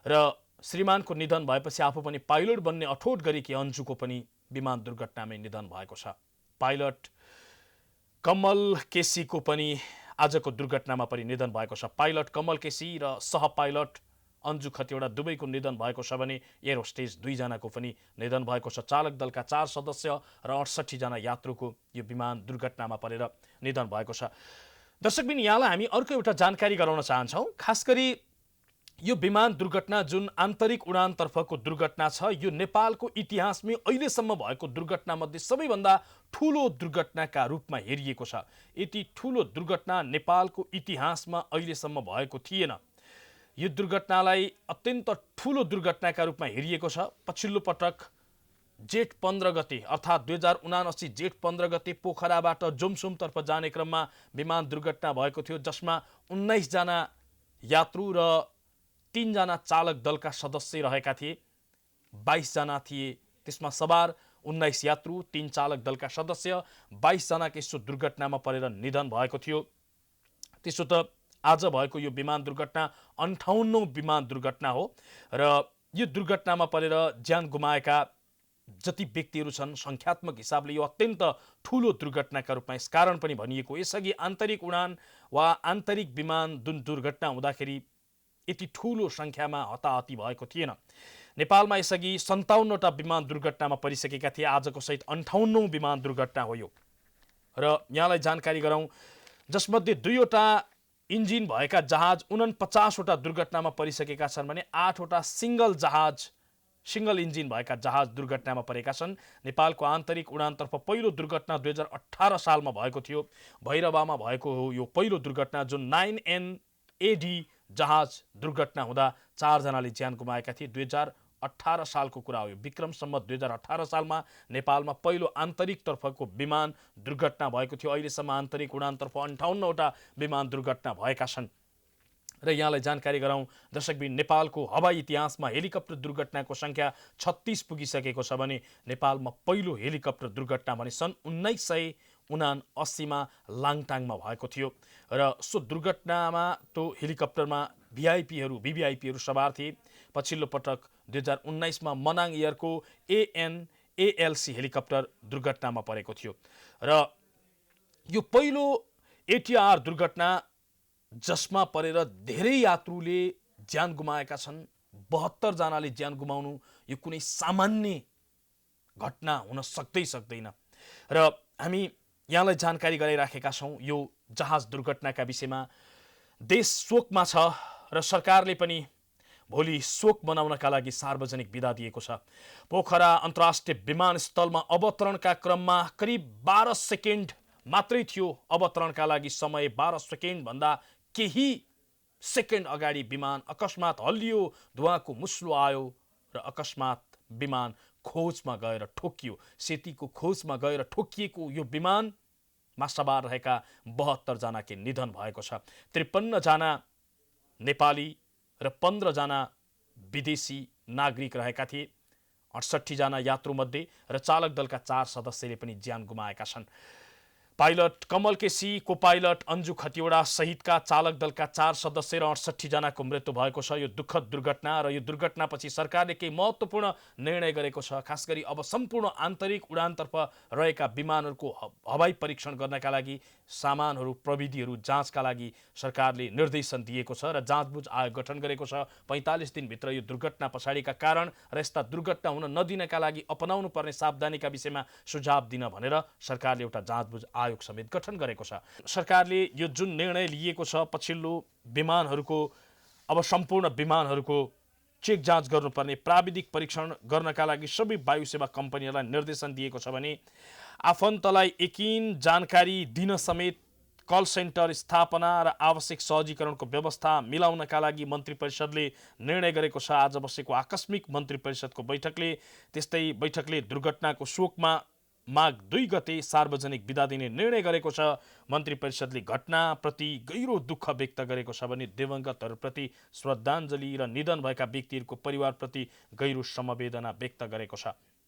र श्रीमानको निधन भएपछि आफू पनि पाइलट बन्ने अठोट गरेकी अन्जुको पनि विमान दुर्घटनामै निधन भएको छ। पाइलट कमल केसीको पनि आजको दुर्घटनामा परि निधन भएको छ। पाइलट कमल केसी र सह पाइलट अन्जु खतिवडा दुवैको निधन भएको छ भने एयर होस्टेज 2 जनाको पनि निधन भएको छ। चालक दलका 4 सदस्य र 68 जना यात्रुको यो विमान दुर्घटनामा परेर निधन भएको छ। दर्शकबिन, यहाँलाई हामी अर्को एउटा जानकारी गराउन चाहन्छौँ। खास गरी यो विमान दुर्घटना जुन आन्तरिक उडानतर्फको दुर्घटना छ यो नेपालको इतिहासमै अहिलेसम्म भएको दुर्घटनामध्ये सबैभन्दा ठूलो दुर्घटनाका रूपमा हेरिएको छ। यति ठूलो दुर्घटना नेपालको इतिहासमा अहिलेसम्म भएको थिएन। यो दुर्घटनालाई अत्यन्त ठूलो दुर्घटनाका रूपमा हेरिएको छ। पछिल्लो पटक जेठ 15 गते अर्थात् 2079 जेठ 15 गते पोखराबाट जोमसोमतर्फ जाने क्रममा विमान दुर्घटना भएको थियो, जसमा 19 जना यात्रु र 3 जना चालक दलका सदस्य रहेका थिए। 22 जना थिए त्यसमा सवार, 19 यात्रु, 3 चालक दलका सदस्य, 22 जनाको यस्तो दुर्घटनामा परेर निधन भएको थियो। त्यसो त आज भएको यो विमान दुर्घटना 58औं विमान दुर्घटना हो र यो दुर्घटनामा परेर ज्यान गुमाएका जति व्यक्तिहरू छन् संख्यात्मक हिसाबले यो अत्यन्त ठूलो दुर्घटनाका रूपमा यसकारण पनि भनिएको। यसअघि आन्तरिक उडान वा आन्तरिक विमान जुन दुर्घटना हुँदाखेरि यति ठूलो संख्यामा हताहती भएको थिएन। नेपालमा यसअघि 57वटा विमान दुर्घटनामा परिसकेका थिए। आजको सहित 58औं विमान दुर्घटना हो यो। र यहाँलाई जानकारी गरौँ, जसमध्ये 2वटा इन्जिन भएका जहाज 49वटा दुर्घटनामा परिसकेका छन् भने 8वटा सिंगल इन्जिन भएका जहाज दुर्घटनामा परेका छन्। नेपालको आन्तरिक उडानतर्फ पहिलो दुर्घटना 2018 सालमा भएको थियो। भैरवामा भएको हो यो पहिलो दुर्घटना, जुन 9NAD जहाज दुर्घटना हुँदा 4 जनाले ज्यान गुमाएका थिए। 2018 सालको कुरा हो यो। विक्रम सम्वत 2018 सालमा नेपालमा पहिलो आन्तरिक तर्फको विमान दुर्घटना भएको थियो। अहिलेसम्म आन्तरिक उडानतर्फ 58वटा विमान दुर्घटना भएका छन्। र यहाँलाई जानकारी गराउँ दर्शकबिन, नेपालको हवाई इतिहासमा हेलिकप्टर दुर्घटनाको संख्या 36 पुगिसकेको छ भने नेपालमा पहिलो हेलिकप्टर दुर्घटना भने सन् 1979 मा लाङटाङमा भएको थियो। र सो दुर्घटनामा त्यो हेलिकप्टरमा VVIPहरू सवार थिए। पछिल्लो पटक 2019 मा मनाङ एयरको ANALC हेलिकप्टर दुर्घटनामा परेको थियो। र यो पहिलो ATR दुर्घटना जसमा परेर धेरै यात्रुले ज्यान गुमाएका छन्। 72 जनाले ज्यान गुमाउनु यो कुनै सामान्य घटना हुन सक्दैन। र हामी यहाँलाई जानकारी गराइराखेका छौँ यो जहाज दुर्घटनाका विषयमा। देश शोकमा छ र सरकारले पनि भोलि शोक मनाउनका लागि सार्वजनिक बिदा दिएको छ। पोखरा अन्तर्राष्ट्रिय विमानस्थलमा अवतरणका क्रममा करिब 12 सेकेन्ड मात्रै थियो अवतरणका लागि समय। 12 सेकेन्ड भन्दा केही सेकेन्ड अगाडि विमान अकस्मात हल्लियो, धुवाँको मुस्लो आयो र अकस्मात विमान खोजमा गएर ठोकियो। सेतीको खोजमा गएर ठोकिएको यो विमानमा सवार रहेका 72 जनाको निधन भएको छ। 53 जना नेपाली र 15 जना विदेशी नागरिक रहेका थिए। 68 जना यात्रुमध्ये र चालक दलका 4 सदस्यले पनि ज्यान गुमाएका छन्। पाइलट कमल केसी, को पाइलट अन्जु खतिवडा सहितका चालक दलका 4 सदस्य र 68 जनाको मृत्यु भएको छ। यो दुःखद दुर्घटना र यो दुर्घटनापछि सरकारले केही महत्त्वपूर्ण निर्णय गरेको छ। खास गरी अब सम्पूर्ण आन्तरिक उडानतर्फ रहेका विमानहरूको हवाई परीक्षण गर्नका लागि सामानहरू प्रविधिहरू जाँचका लागि सरकारले निर्देशन दिएको छ र जाँचबुझ आयोग गठन गरेको छ। 45 दिनभित्र यो दुर्घटना पछाडिका कारण र यस्ता दुर्घटना हुन नदिनका लागि अपनाउनु पर्ने सावधानीका विषयमा सुझाव दिन भनेर सरकारले एउटा जाँचबुझ आयोग समेत गठन गरेको छ। सरकारले यो जुन निर्णय लिएको छ पछिल्लो विमानहरूको अब सम्पूर्ण विमानहरूको चेक जाँच गर्नुपर्ने, प्राविधिक परीक्षण गर्नका लागि सबै वायु सेवा कम्पनीहरूलाई निर्देशन दिएको छ भने आफन्तलाई यकिन जानकारी दिन समेत कल सेन्टर स्थापना र आवश्यक सहजीकरणको व्यवस्था मिलाउनका लागि मन्त्री परिषदले निर्णय गरेको छ। आज बसेको आकस्मिक मन्त्री परिषदको त्यस्तै बैठकले दुर्घटनाको शोकमा माघ 2 गते सार्वजनिक बिदा दिने निर्णय गरेको छ। मन्त्री परिषदले घटनाप्रति गहिरो दुःख व्यक्त गरेको छ भने दिवंगतहरूप्रति श्रद्धाञ्जली र निधन भएका व्यक्तिहरूको परिवारप्रति गहिरो समवेदना व्यक्त गरेको छ।